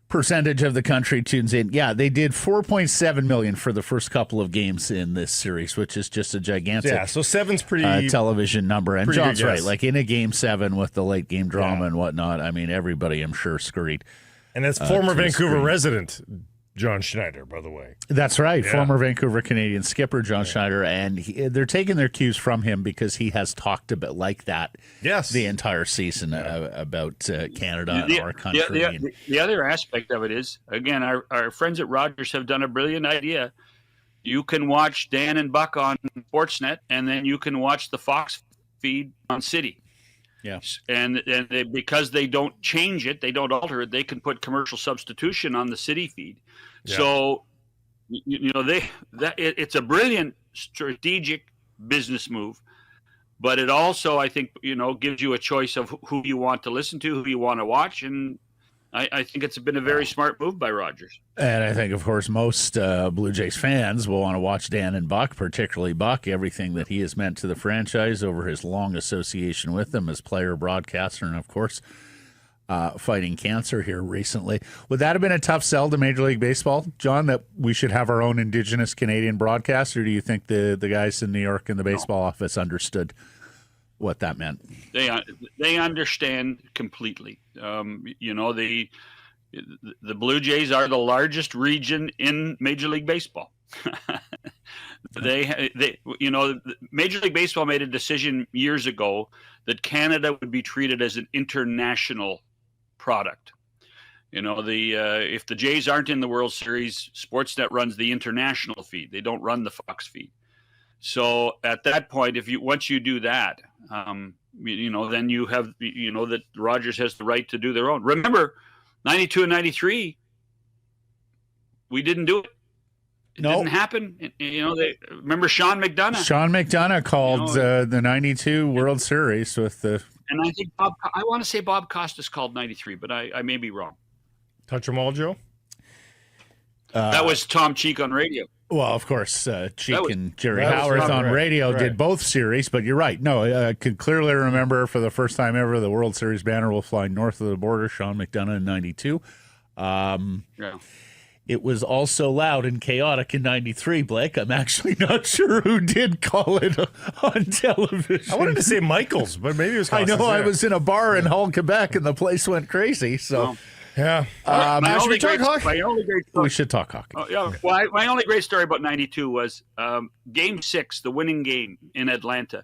percentage of the country tunes in. Yeah, they did 4.7 million for the first couple of games in this series, which is just a gigantic so 7's pretty television number. And John's right. Guess. Like in a game 7 with the late game drama and whatnot, I mean, everybody, I'm sure, scurried. And that's former Vancouver resident John Schneider, by the way. That's right. Yeah. Former Vancouver Canadian skipper John Schneider. And they're taking their cues from him because he has talked a bit like that the entire season about Canada and our country. The other aspect of it is, again, our friends at Rogers have done a brilliant idea. You can watch Dan and Buck on Sportsnet, and then you can watch the Fox feed on City. Yes. And because they don't change it, they don't alter it, they can put commercial substitution on the City feed. Yeah. So, it's a brilliant strategic business move, but it also, I think, gives you a choice of who you want to listen to, who you want to watch, and I think it's been a very smart move by Rogers. And I think, of course, most Blue Jays fans will want to watch Dan and Buck, particularly Buck, everything that he has meant to the franchise over his long association with them as player, broadcaster, and, of course, fighting cancer here recently. Would that have been a tough sell to Major League Baseball, John, that we should have our own Indigenous Canadian broadcast, or do you think the guys in New York in the baseball office understood what that meant? They understand completely. The Blue Jays are the largest region in Major League Baseball. Major League Baseball made a decision years ago that Canada would be treated as an international product. If the Jays aren't in the World Series, Sportsnet runs the international feed. They don't run the Fox feed. So at that point, once you do that, then you have that Rogers has the right to do their own. Remember, 92 and 93, we didn't do it. It didn't happen. Remember Sean McDonough. Sean McDonough called the 92 World Series with the. And I think I want to say Bob Costas called 93, but I may be wrong. Touch 'em all, Joe. That was Tom Cheek on radio. Well, of course, Cheek and Jerry Howarth on radio did both series, but you're right. No, I can clearly remember for the first time ever the World Series banner will fly north of the border, Sean McDonough in 92. It was also loud and chaotic in 93, Blake. I'm actually not sure who did call it on television. I wanted to say Michaels, but maybe it was Costas. I know I was in a bar in Hull, Quebec, and the place went crazy. So, yeah. We should talk hockey. Well, my only great story about 92 was Game 6, the winning game in Atlanta,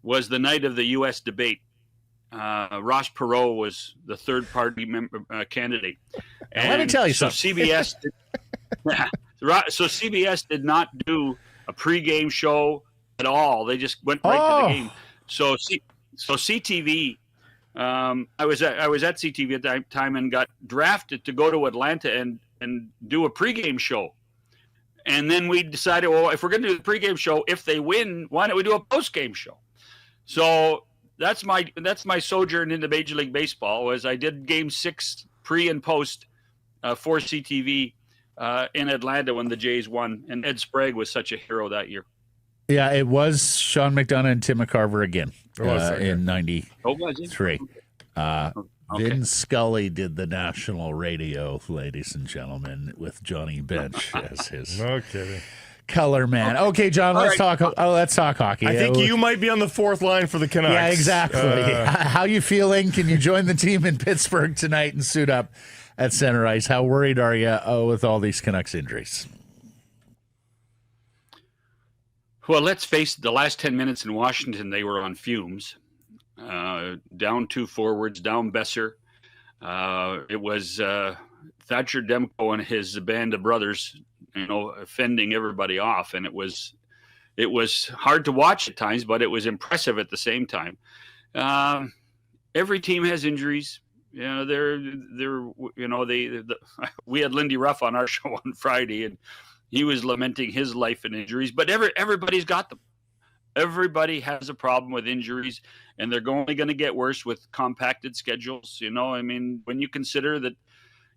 was the night of the U.S. debate. Ross Perot was the third-party candidate. And let me tell you something. CBS did not do a pregame show at all. They just went right to the game. So CTV. I was at CTV at that time and got drafted to go to Atlanta and do a pregame show. And then we decided, well, if we're going to do the pregame show, if they win, why don't we do a postgame show? So that's my sojourn into Major League Baseball. Was I did Game 6 pre and post for CTV in Atlanta when the Jays won, and Ed Sprague was such a hero that year. Yeah, it was Sean McDonough and Tim McCarver again in 93. Vin Scully did the national radio, ladies and gentlemen, with Johnny Bench as his color man. Okay, John, let's talk hockey. I think you might be on the fourth line for the Canucks. Yeah, exactly. How you feeling? Can you join the team in Pittsburgh tonight and suit up at center ice? How worried are you with all these Canucks injuries? Well, let's face it, the last 10 minutes in Washington, they were on fumes. Down two forwards, down Besser. It was Thatcher Demko and his band of brothers, fending everybody off. And it was hard to watch at times, but it was impressive at the same time. Every team has injuries. We had Lindy Ruff on our show on Friday, and he was lamenting his life and injuries, but everybody's got them. Everybody has a problem with injuries, and they're only going to get worse with compacted schedules. When you consider that,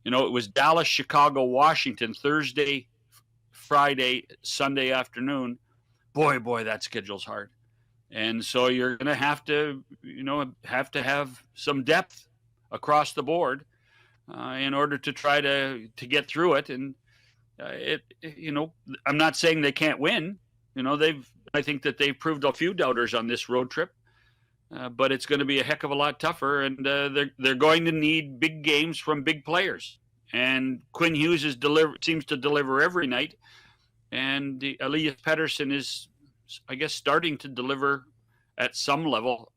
it was Dallas, Chicago, Washington, Thursday, Friday, Sunday afternoon. Boy, that schedule's hard. And so you're going to have to have some depth across the board in order to try to get through it. And I'm not saying they can't win. I think that they've proved a few doubters on this road trip, but it's going to be a heck of a lot tougher. And they're going to need big games from big players. And Quinn Hughes seems to deliver every night, and Elias Pettersson is, I guess, starting to deliver at some level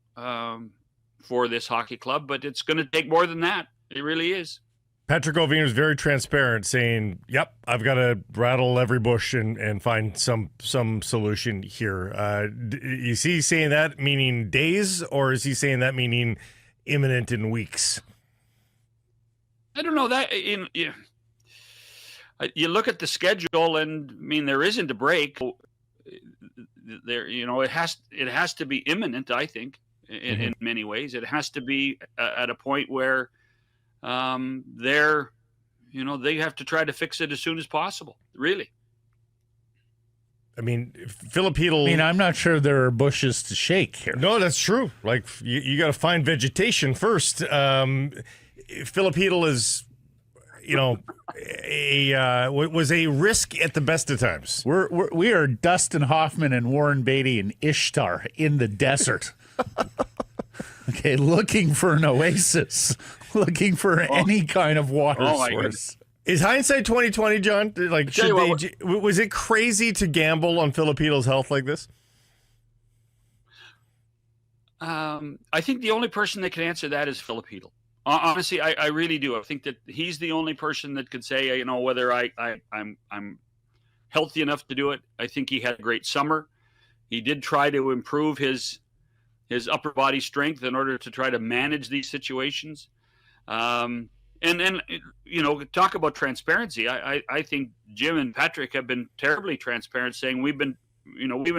for this hockey club. But it's going to take more than that. It really is. Patrick Oveen was very transparent, saying, "Yep, I've got to rattle every bush and find some solution here." Is he saying that meaning days, or is he saying that meaning imminent in weeks? I don't know that. You look at the schedule, and there isn't a break. There, it has to be imminent. I think in many ways, it has to be at a point where. They have to try to fix it as soon as possible. Really. Filipino. I'm not sure there are bushes to shake here. No, that's true. Like you got to find vegetation first. Filipino is, was a risk at the best of times. We are Dustin Hoffman and Warren Beatty and Ishtar in the desert. Okay, looking for an oasis, looking for any kind of water source. Is hindsight 2020, John? Like, was it crazy to gamble on Filipino's health like this? I think the only person that can answer that is Filipino. Honestly, I really do. I think that he's the only person that could say, whether I'm healthy enough to do it. I think he had a great summer. He did try to improve his upper body strength in order to try to manage these situations. And talk about transparency. I think Jim and Patrick have been terribly transparent, saying we've been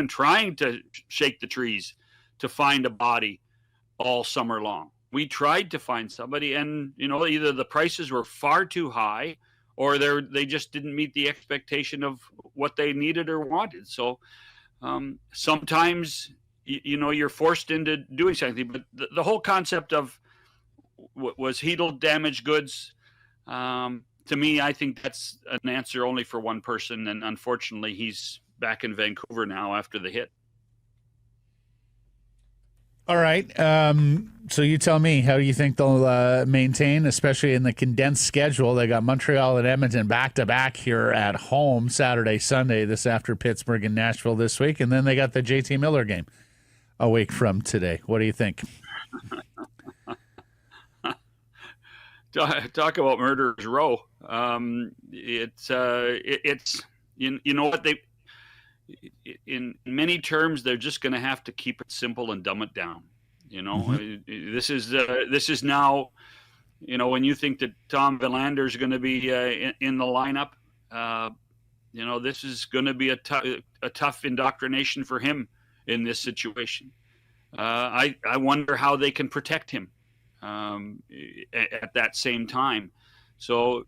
trying to shake the trees to find a body all summer long. We tried to find somebody, and either the prices were far too high, or they just didn't meet the expectation of what they needed or wanted. So sometimes you're forced into doing something. But the whole concept of was Hedl damaged goods? To me, I think that's an answer only for one person, and unfortunately, he's back in Vancouver now after the hit. All right. So you tell me, how do you think they'll maintain, especially in the condensed schedule? They got Montreal and Edmonton back-to-back here at home Saturday, Sunday, this after Pittsburgh and Nashville this week, and then they got the JT Miller game a week from today. What do you think? Talk about murderer's row. It's what they. In many terms, they're just going to have to keep it simple and dumb it down. This is now, when you think that Tom Villander is going to be in the lineup, this is going to be a tough indoctrination for him in this situation. I wonder how they can protect him at that same time. So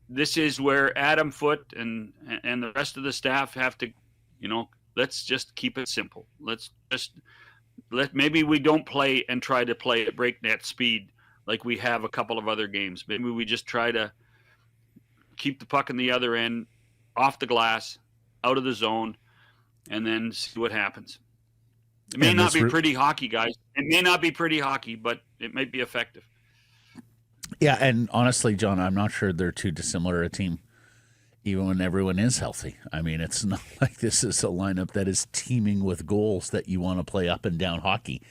this is where Adam Foote and the rest of the staff have to, let's just keep it simple. Maybe we don't play and try to play at breakneck speed like we have a couple of other games. Maybe we just try to keep the puck in the other end, off the glass, out of the zone, and then see what happens. It may not be pretty hockey, guys. It may not be pretty hockey, but it might be effective. Yeah, and honestly, John, I'm not sure they're too dissimilar a team, even when everyone is healthy. I mean, it's not like this is a lineup that is teeming with goals that you want to play up and down hockey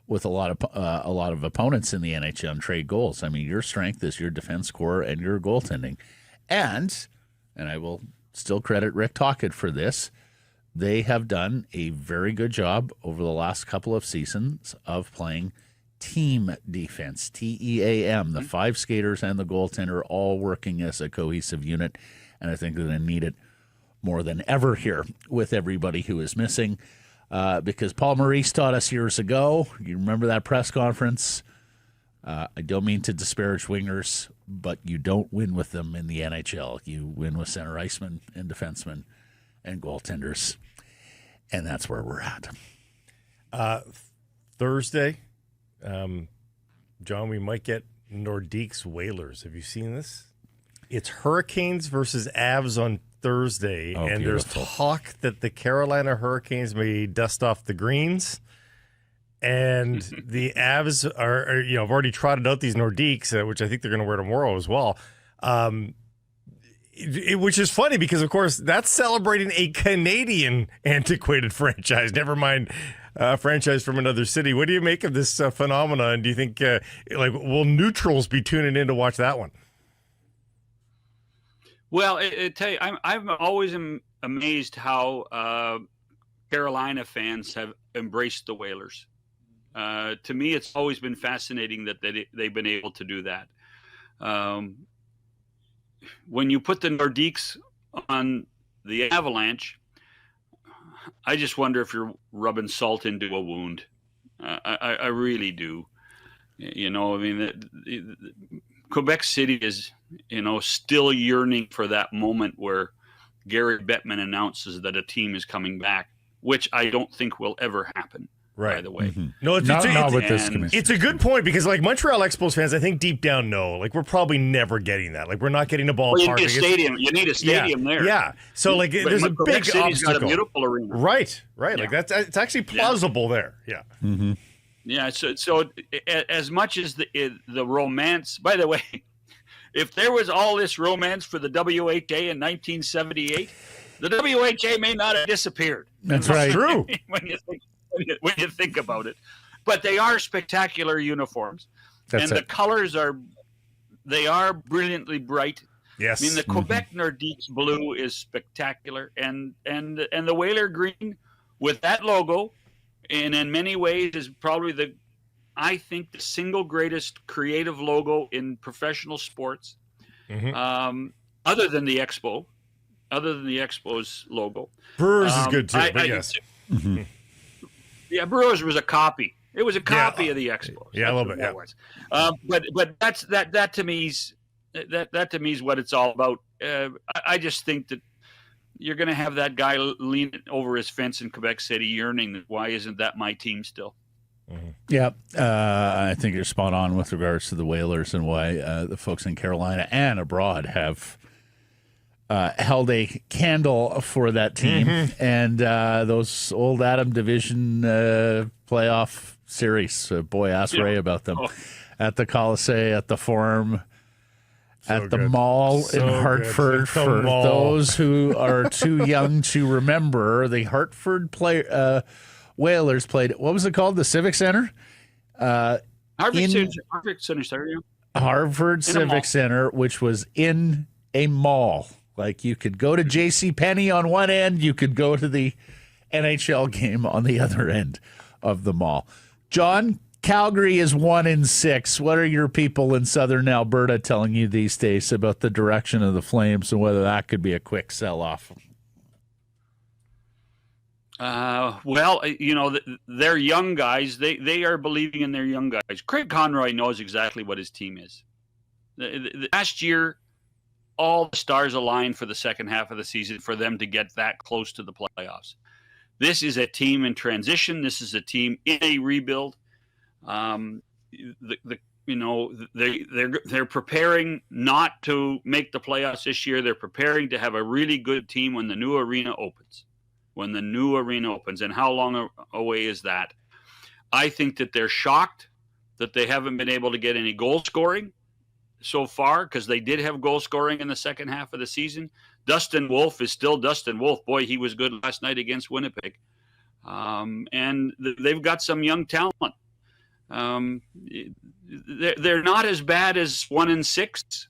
with a lot of opponents in the NHL and trade goals. I mean, your strength is your defense core and your goaltending. And I will still credit Rick Tocchet for this, they have done a very good job over the last couple of seasons of playing team defense, TEAM, the five skaters and the goaltender all working as a cohesive unit. And I think they're going to need it more than ever here with everybody who is missing. Because Paul Maurice taught us years ago, you remember that press conference? I don't mean to disparage wingers, but you don't win with them in the NHL. You win with center icemen and defensemen and goaltenders. And that's where we're at. Thursday, John, we might get Nordiques Whalers. Have you seen this? It's Hurricanes versus Avs on Thursday, and beautiful. There's talk that the Carolina Hurricanes may dust off the greens, and the Avs are have already trotted out these Nordiques, which I think they're going to wear tomorrow as well. Which is funny because, of course, that's celebrating a Canadian antiquated franchise. Never mind a franchise from another city. What do you make of this phenomena? And do you think, will neutrals be tuning in to watch that one? Well, tell you, I'm always amazed how Carolina fans have embraced the Whalers. To me, it's always been fascinating that they've been able to do that. When you put the Nordiques on the Avalanche, I just wonder if you're rubbing salt into a wound. I really do. Quebec City is, still yearning for that moment where Gary Bettman announces that a team is coming back, which I don't think will ever happen. by the way. No, Not with this commission. It's a good point because, like, Montreal Expos fans, I think deep down know, like, we're probably never getting that. Like, we're not getting a ballpark. Well, you need a stadium. You need a stadium there. Yeah. So, like, there's a big City's obstacle. got a beautiful arena. Right. Yeah. Like, it's actually plausible there. Yeah. Mm-hmm. Yeah. So as much as the romance, by the way, if there was all this romance for the WHA in 1978, the WHA may not have disappeared. That's right. True. when you think about it, but they are spectacular uniforms, the colors are brilliantly bright. Yes. I mean, the Quebec Nordiques blue is spectacular, and the Whaler green with that logo, and in many ways is probably I think the single greatest creative logo in professional sports, other than the Expo. Other than the Expo's logo. Brewers is good too, but yes. Yeah, Brewers was a copy. It was a copy of the Expos. Yeah, a little bit. Yeah. But that to me is what it's all about. I just think that you're going to have that guy leaning over his fence in Quebec City, yearning, why isn't that my team still? Yeah, I think you're spot on with regards to the Whalers and why the folks in Carolina and abroad have held a candle for that team, and those old Adam Division playoff series. Boy, ask Ray about them at the Colisée, at the Forum, at the mall in Hartford. For those who are too young to remember, the Hartford Whalers played. What was it called? The Civic Center. Harvard Civic Center, which was in a mall. Like, you could go to J.C. Penney on one end, you could go to the NHL game on the other end of the mall. John, Calgary is 1-6. What are your people in southern Alberta telling you these days about the direction of the Flames and whether that could be a quick sell-off? Well, they're young guys. They are believing in their young guys. Craig Conroy knows exactly what his team is. Last year, all the stars aligned for the second half of the season for them to get that close to the playoffs. This is a team in transition. This is a team in a rebuild. They're preparing not to make the playoffs this year. They're preparing to have a really good team when the new arena opens. And how long away is that? I think that they're shocked that they haven't been able to get any goal scoring so far, because they did have goal scoring in the second half of the season. Dustin Wolf is still Dustin Wolf. Boy, he was good last night against Winnipeg. And they've got some young talent. They're not as bad as 1-6.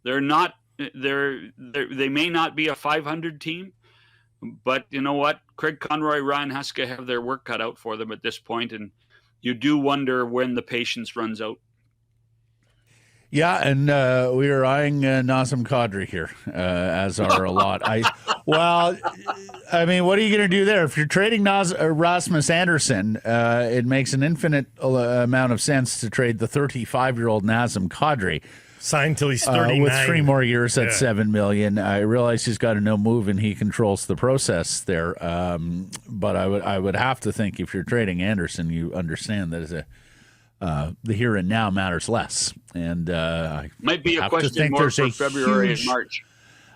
They're not. They may not be a 500 team, but you know what? Craig Conroy, Ryan Huska have their work cut out for them at this point, and you do wonder when the patience runs out. Yeah, and we are eyeing Nazem Kadri here, as are a lot. I mean, what are you going to do there? If you're trading Rasmus Anderson, it makes an infinite amount of sense to trade the 35-year-old Nazem Kadri. Signed till he's 39. With 3 more years at $7 million. I realize he's got a no move and he controls the process there. But I would have to think if you're trading Anderson, you understand that the here and now matters less. And might be a question more for February and March.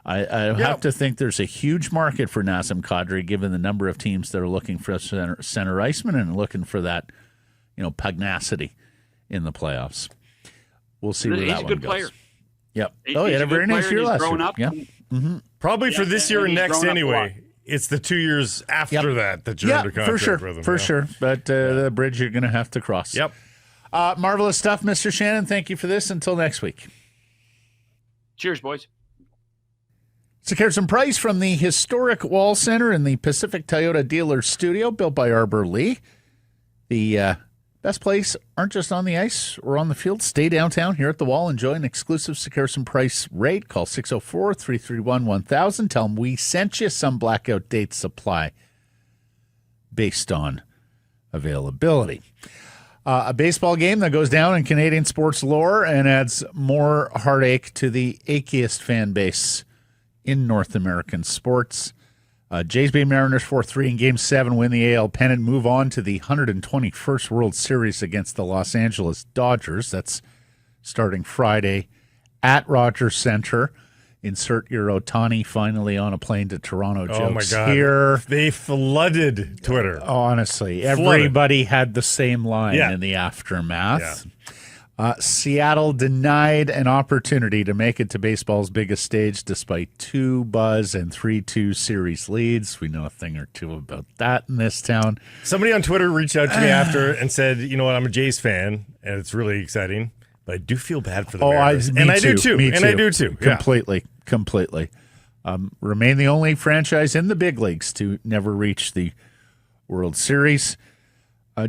I have to think there's a huge market for Nazem Kadri, given the number of teams that are looking for a center iceman and looking for that, pugnacity in the playoffs. We'll see where that one goes. He's a good player. Yep. He had a very nice year last year. Yeah. Mm-hmm. Probably for this year and next anyway. It's the 2 years after that you're under contract with him. For sure. But the bridge you're going to have to cross. Yep. Marvelous stuff, Mr. Shannon. Thank you for this. Until next week. Cheers, boys. Sekeres and Price from the historic Wall Center in the Pacific Toyota Dealer Studio, built by Arbor Lee. The best place aren't just on the ice or on the field. Stay downtown here at the Wall. Enjoy an exclusive Sekeres and Price rate. Call 604-331-1000. Tell them we sent you. Some blackout dates apply based on availability. A baseball game that goes down in Canadian sports lore and adds more heartache to the achiest fan base in North American sports. Jays beat Mariners 4-3 in Game 7, win the AL pennant, move on to the 121st World Series against the Los Angeles Dodgers. That's starting Friday at Rogers Center. Insert your Ohtani finally on a plane to Toronto jokes. Oh, my God. Here. They flooded Twitter. Honestly, Flooded. everybody had the same line in the aftermath. Seattle denied an opportunity to make it to baseball's biggest stage despite 2 buzz and 3-2 series leads. We know a thing or two about that in this town. Somebody on Twitter reached out to me after and said, you know what, I'm a Jays fan, and it's really exciting, but I do feel bad for the Mariners. I do too. I do too. Completely. Remain the only franchise in the big leagues to never reach the World Series.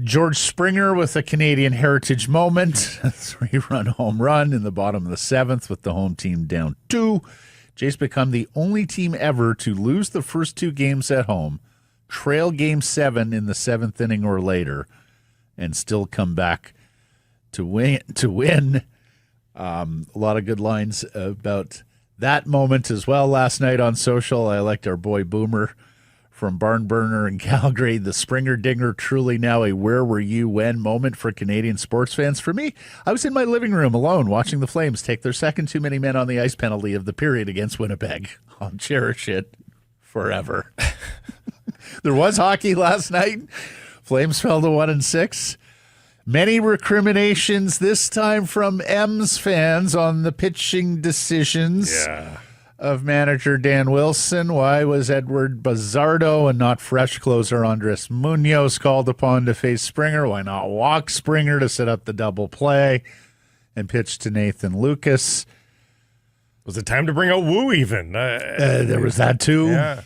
George Springer with a Canadian heritage moment. A 3-run home run in the bottom of the 7th with the home team down 2. Jays become the only team ever to lose the first 2 games at home, trail Game 7 in the 7th inning or later, and still come back to win. A lot of good lines about that moment as well last night on social. I liked our boy Boomer from Barn Burner in Calgary. The Springer Dinger, truly now a where were you when moment for Canadian sports fans. For me, I was in my living room alone watching the Flames take their second too many men on the ice penalty of the period against Winnipeg. I'll cherish it forever. There was hockey last night. Flames fell to 1-6. Many recriminations this time from M's fans on the pitching decisions of manager Dan Wilson. Why was Edward Bazardo and not fresh closer Andres Munoz called upon to face Springer? Why not walk Springer to set up the double play and pitch to Nathan Lucas? Was it time to bring out Wu even? There was that too. Yeah.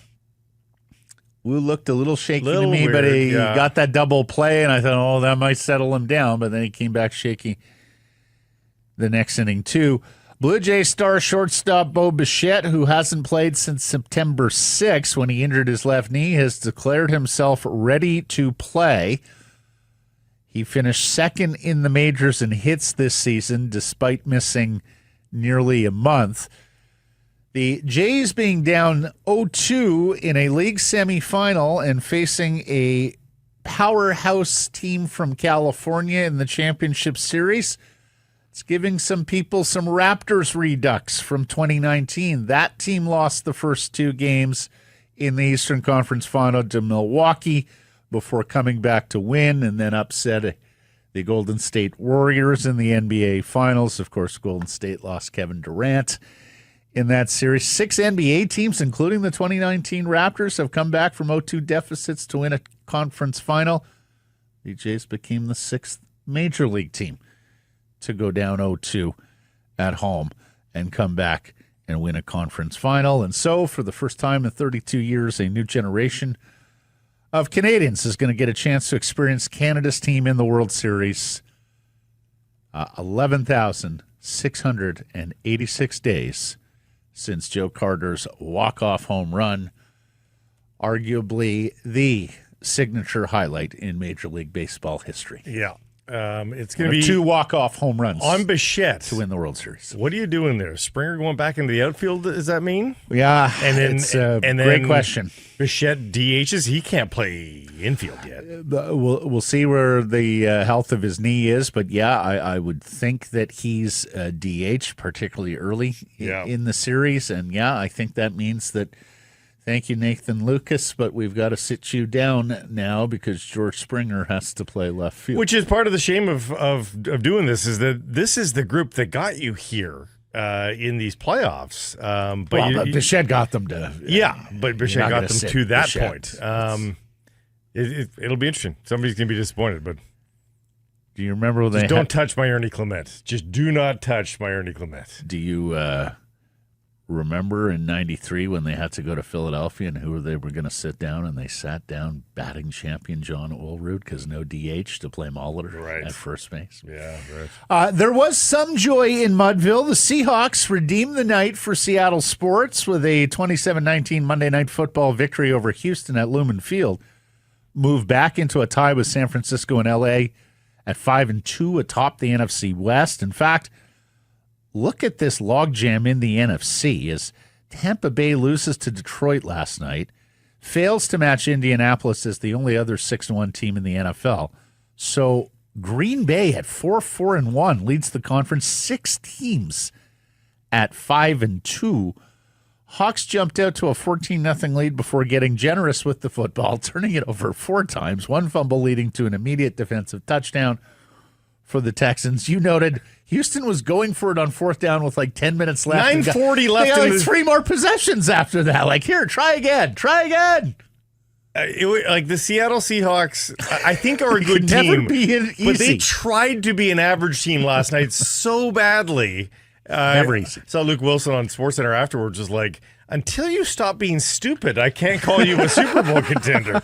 Wu looked a little shaky to me, weird, but he got that double play, and I thought, that might settle him down. But then he came back shaky the next inning, too. Blue Jay star shortstop Bo Bichette, who hasn't played since September 6th when he injured his left knee, has declared himself ready to play. He finished second in the majors in hits this season, despite missing nearly a month. The Jays being down 0-2 in a league semifinal and facing a powerhouse team from California in the championship series, it's giving some people some Raptors redux from 2019. That team lost the first 2 games in the Eastern Conference Final to Milwaukee before coming back to win and then upset the Golden State Warriors in the NBA Finals. Of course, Golden State lost Kevin Durant in that series. 6 NBA teams, including the 2019 Raptors, have come back from 0-2 deficits to win a conference final. The Jays became the 6th major league team to go down 0-2 at home and come back and win a conference final. And so, for the first time in 32 years, a new generation of Canadians is going to get a chance to experience Canada's team in the World Series. 11,686 days since Joe Carter's walk-off home run, arguably the signature highlight in Major League Baseball history. Yeah. It's going to be 2 walk-off home runs on Bichette to win the World Series. What are you doing there? Springer going back into the outfield, does that mean? Yeah, and then, it's a great question. Bichette DHs, he can't play infield yet. We'll see where the health of his knee is, but I would think that he's DH, particularly early in the series, and I think that means that. Thank you, Nathan Lucas, but we've got to sit you down now because George Springer has to play left field. Which is part of the shame of doing this, is that this is the group that got you here in these playoffs. But Bichette got them to. But Bichette got them to that Bichette. point. It'll be interesting. Somebody's going to be disappointed, but do you remember when don't touch my Ernie Clement. Just do not touch my Ernie Clement. Do you remember in 93 when they had to go to Philadelphia and who they were going to sit down, and they sat down batting champion John Olerud because no DH to play Molitor at first base. Yeah, right. There was some joy in Mudville. The Seahawks redeemed the night for Seattle sports with a 27-19 Monday Night Football victory over Houston at Lumen Field. Moved back into a tie with San Francisco and L.A. at 5-2 atop the NFC West. In fact, look at this logjam in the NFC as Tampa Bay loses to Detroit last night. fails to match Indianapolis as the only other 6-1 team in the NFL. So Green Bay at 4-4-1 leads the conference. 6 teams at 5-2. Hawks jumped out to a 14-0 lead before getting generous with the football, turning it over 4 times. 1 fumble leading to an immediate defensive touchdown for the Texans. You noted Houston was going for it on 4th down with like 10 minutes left. 9:40 left. They got like 3 more possessions after that. Like, here, try again. Like the Seattle Seahawks, I think are a good team, but they tried to be an average team last night so badly. Never easy. Saw Luke Wilson on SportsCenter afterwards, was like, until you stop being stupid, I can't call you a Super Bowl contender.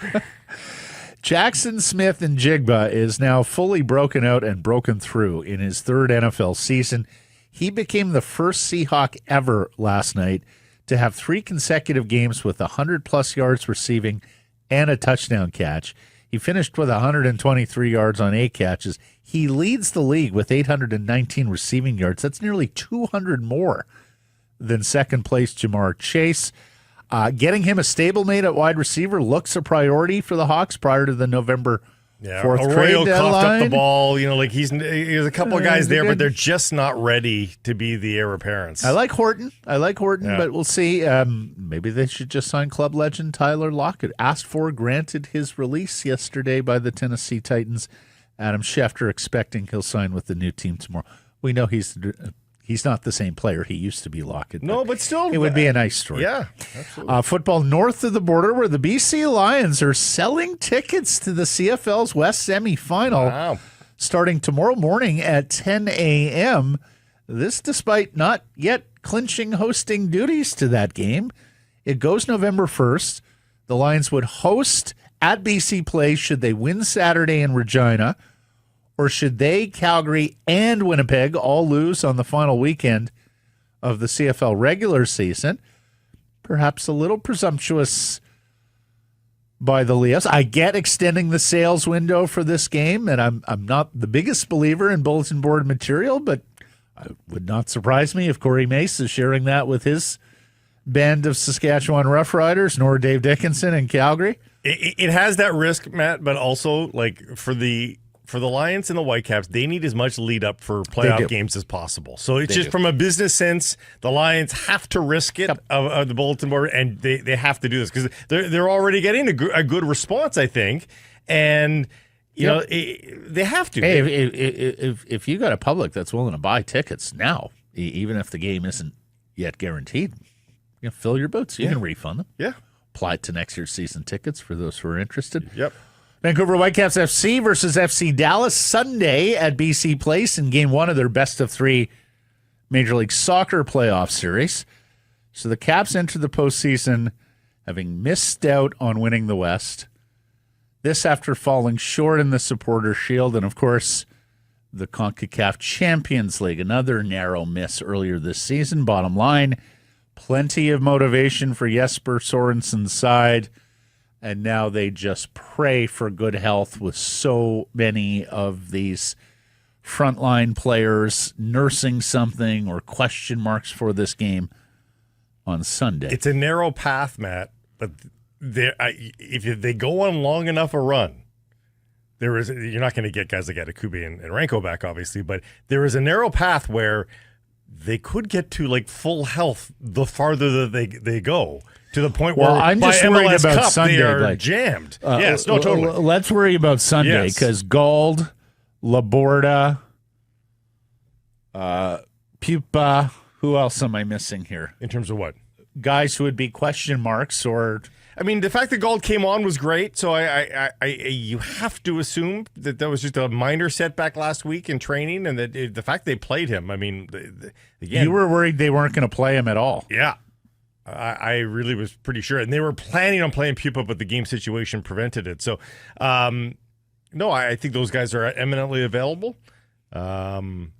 Jackson Smith-Njigba is now fully broken out and broken through in his 3rd NFL season. He became the first Seahawk ever last night to have 3 consecutive games with 100-plus yards receiving and a touchdown catch. He finished with 123 yards on 8 catches. He leads the league with 819 receiving yards. That's nearly 200 more than second-place Jamar Chase. Getting him a stablemate at wide receiver looks a priority for the Hawks prior to the November 4th trade deadline. Coughed up the ball. You know, like he's a couple of guys there, but they're just not ready to be the heir apparents. I like Horton, but we'll see. Maybe they should just sign club legend Tyler Lockett. Asked for, granted his release yesterday by the Tennessee Titans. Adam Schefter expecting he'll sign with the new team tomorrow. We know he's not the same player he used to be, Lockett. No, but still. It would be a nice story. Yeah, absolutely. Football north of the border where the BC Lions are selling tickets to the CFL's West semifinal starting tomorrow morning at 10 a.m. This despite not yet clinching hosting duties to that game. It goes November 1st. The Lions would host at BC Place should they win Saturday in Regina, or should they, Calgary, and Winnipeg all lose on the final weekend of the CFL regular season. Perhaps a little presumptuous by the Leafs. I get extending the sales window for this game, and I'm not the biggest believer in bulletin board material, but it would not surprise me if Corey Mace is sharing that with his band of Saskatchewan Roughriders, nor Dave Dickinson in Calgary. It has that risk, Matt, but also like for the Lions and the Whitecaps, they need as much lead up for playoff games as possible. So it's just from a business sense, the Lions have to risk it of the bulletin board, and they have to do this because they're already getting a good response, I think, and you know they have to. Hey, if you got a public that's willing to buy tickets now, even if the game isn't yet guaranteed, you can fill your boots. You can refund them. Yeah. Apply it to next year's season tickets for those who are interested. Yep. Vancouver Whitecaps FC versus FC Dallas Sunday at BC Place in Game 1 of their best-of-3 Major League Soccer playoff series. So the Caps enter the postseason having missed out on winning the West. This after falling short in the Supporter Shield and, of course, the CONCACAF Champions League. Another narrow miss earlier this season. Bottom line, plenty of motivation for Jesper Sorensen's side. And now they just pray for good health with so many of these frontline players nursing something or question marks for this game on Sunday. It's a narrow path, Matt, but if they go on long enough a run, you're not going to get guys like Adekube and Ranko back, obviously, but there is a narrow path where they could get to like full health the farther that they go. To the point where I'm just by worried MLS about Cup, Sunday. They are jammed. Yes, no, totally. Let's worry about Sunday because Gauld, Laborda, Pupa. Who else am I missing here? In terms of what? Guys who would be question marks or. I mean, the fact that Gauld came on was great. So you have to assume that was just a minor setback last week in training, and that the fact they played him. I mean, again, you were worried they weren't going to play him at all. Yeah. I really was pretty sure. And they were planning on playing Pupa, but the game situation prevented it. So, no, I think those guys are eminently available. And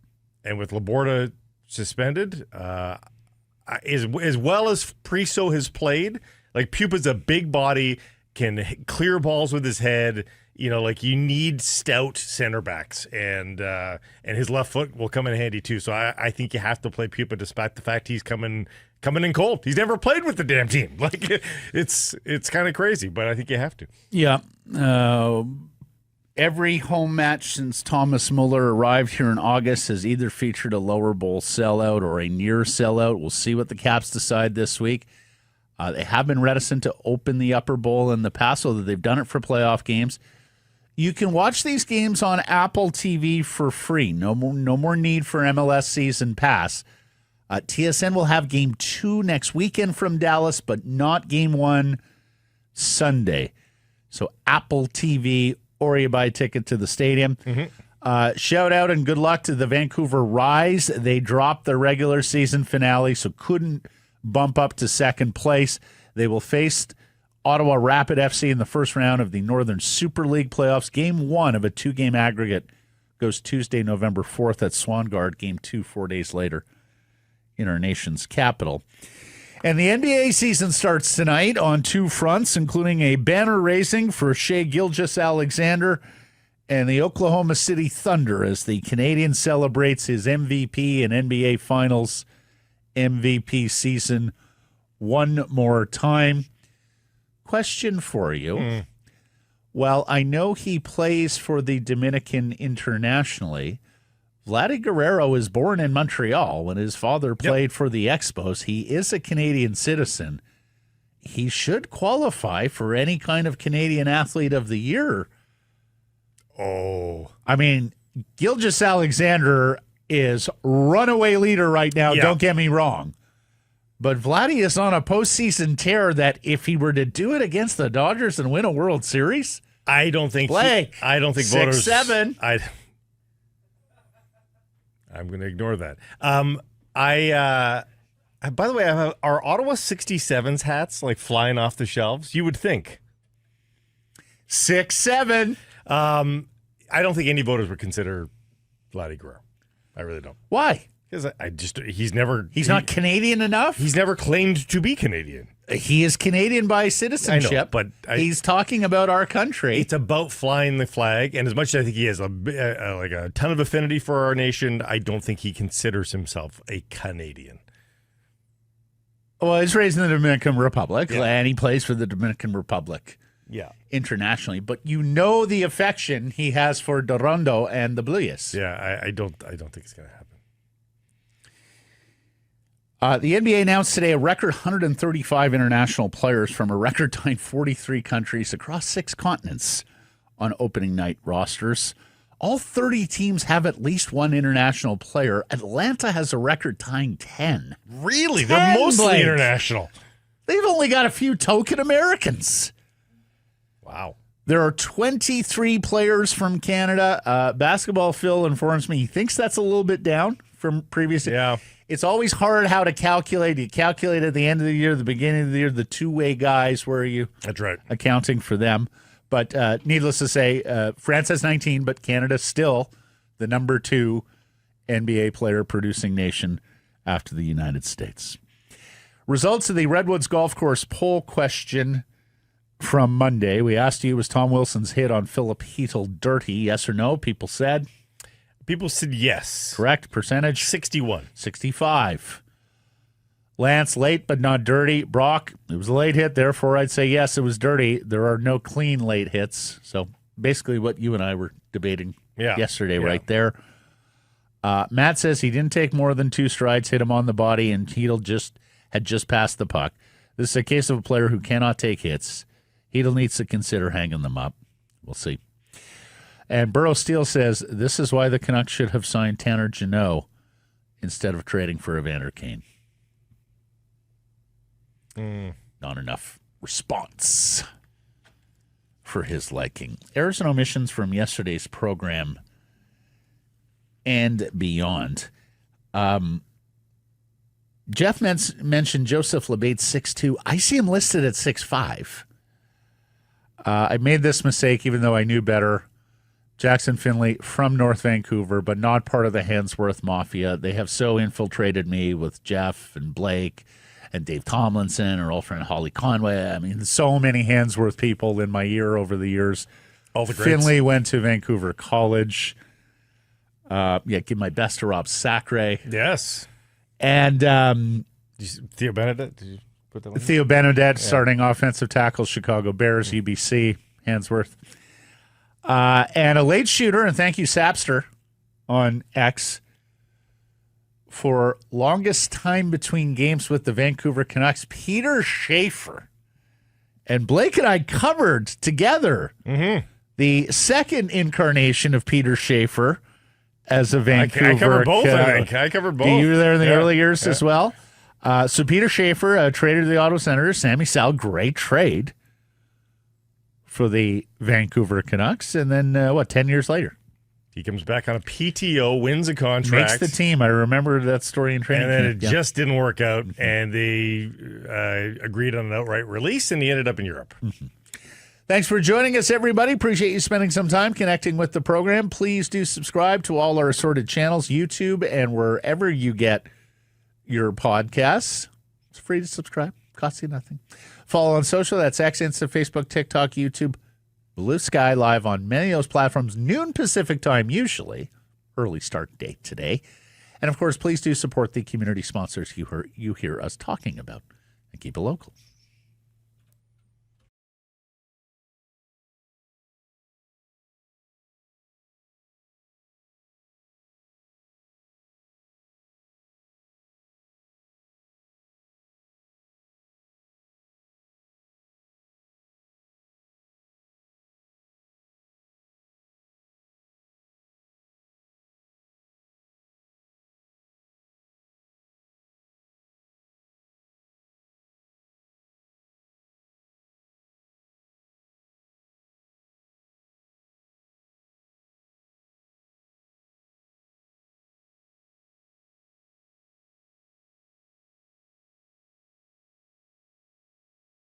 with Laborda suspended, as well as Priso has played, like Pupa's a big body, can clear balls with his head. You know, like you need stout center backs, and his left foot will come in handy too. So I think you have to play Pupa despite the fact he's coming coming in cold. He's never played with the damn team. Like it's kind of crazy, but I think you have to. Yeah. Every home match since Thomas Muller arrived here in August has either featured a lower bowl sellout or a near sellout. We'll see what the Caps decide this week. They have been reticent to open the upper bowl in the past, although they've done it for playoff games. You can watch these games on Apple TV for free. No more need for MLS Season Pass. TSN will have Game 2 next weekend from Dallas, but not Game 1 Sunday. So Apple TV, or you buy a ticket to the stadium. Shout out and good luck to the Vancouver Rise. They dropped their regular season finale, so couldn't bump up to second place. They will face Ottawa Rapid FC in the first round of the Northern Super League playoffs. Game 1 of a 2-game aggregate goes Tuesday, November 4th at Swangard. Game 2 4 days later in our nation's capital. And the NBA season starts tonight on 2 fronts, including a banner raising for Shai Gilgeous-Alexander and the Oklahoma City Thunder as the Canadian celebrates his MVP and NBA Finals MVP season one more time. Question for you. Well, I know he plays for the Dominican internationally. Vladdy Guerrero is born in Montreal when his father played for the Expos. He is a Canadian citizen. He should qualify for any kind of Canadian Athlete of the Year. Oh. I mean, Gilgeous-Alexander is runaway leader right now, don't get me wrong. But Vladdy is on a postseason tear that if he were to do it against the Dodgers and win a World Series, I don't think Blake, I don't think 6-7. I'm going to ignore that. By the way, are Ottawa 67s hats like flying off the shelves? You would think 6-7. I don't think any voters would consider Vladdy Guerrero. I really don't. Why? Because he's not Canadian enough. He's never claimed to be Canadian. He is Canadian by citizenship, I know, but he's talking about our country. It's about flying the flag, and as much as I think he has a ton of affinity for our nation, I don't think he considers himself a Canadian. Well, he's raised in the Dominican Republic, and he plays for the Dominican Republic internationally. But you know the affection he has for Dorondo and the Blues. Yeah, I don't think it's going to happen. The NBA announced today a record 135 international players from a record-time 43 countries across 6 continents on opening night rosters. All 30 teams have at least one international player. Atlanta has a record-tying 10. Really? They're mostly international. They've only got a few token Americans. Wow. There are 23 players from Canada. Basketball Phil informs me he thinks that's a little bit down from previous. Yeah. It's always hard how to calculate. You calculate at the end of the year, the beginning of the year, the two-way guys, where are you That's right. accounting for them? But needless to say, France has 19, but Canada's still the number 2 NBA player producing nation after the United States. Results of the Redwoods Golf Course poll question from Monday. We asked you, was Tom Wilson's hit on Philip Heatle dirty? Yes or no? People said yes. Correct. Percentage? 61. 65. Lance, late but not dirty. Brock, it was a late hit, therefore I'd say yes, it was dirty. There are no clean late hits. So basically what you and I were debating yesterday right there. Matt says he didn't take more than 2 strides, hit him on the body, and Heatle had just passed the puck. This is a case of a player who cannot take hits. Heatle needs to consider hanging them up. We'll see. And Burrow Steele says this is why the Canucks should have signed Tanner Jeannot instead of trading for Evander Kane. Not enough response for his liking. Errors and omissions from yesterday's program and beyond. Jeff mentioned Joseph Lebate's 6'2". I see him listed at 6'5". I made this mistake even though I knew better. Jackson Finley from North Vancouver, but not part of the Hansworth Mafia. They have so infiltrated me with Jeff and Blake and Dave Tomlinson, our old friend Holly Conway. I mean, so many Hansworth people in my ear over the years. All the greats. Finley went to Vancouver College. Give my best to Rob Sacre. Yes. And Theo Benedette, did you put that one? Theo Benedette, starting offensive tackle, Chicago Bears, UBC, Handsworth. And a late shooter, and thank you, Sapster, on X, for longest time between games with the Vancouver Canucks, Peter Schaefer. And Blake and I covered together the second incarnation of Peter Schaefer as a Vancouver. I covered both, I think. I covered both. You were there in the early years as well. So Peter Schaefer traded to the Ottawa Senators. Sammy Sal, great trade for the Vancouver Canucks. And then, 10 years later? He comes back on a PTO, wins a contract. Makes the team. I remember that story in training. And then it just didn't work out, and they agreed on an outright release, and he ended up in Europe. Thanks for joining us, everybody. Appreciate you spending some time connecting with the program. Please do subscribe to all our assorted channels, YouTube, and wherever you get your podcasts. It's free to subscribe. Costs you nothing. Follow on social. That's X, Insta, Facebook, TikTok, YouTube, Blue Sky, live on many of those platforms, noon Pacific time usually. Early start date today. And, of course, please do support the community sponsors you hear us talking about and keep it local.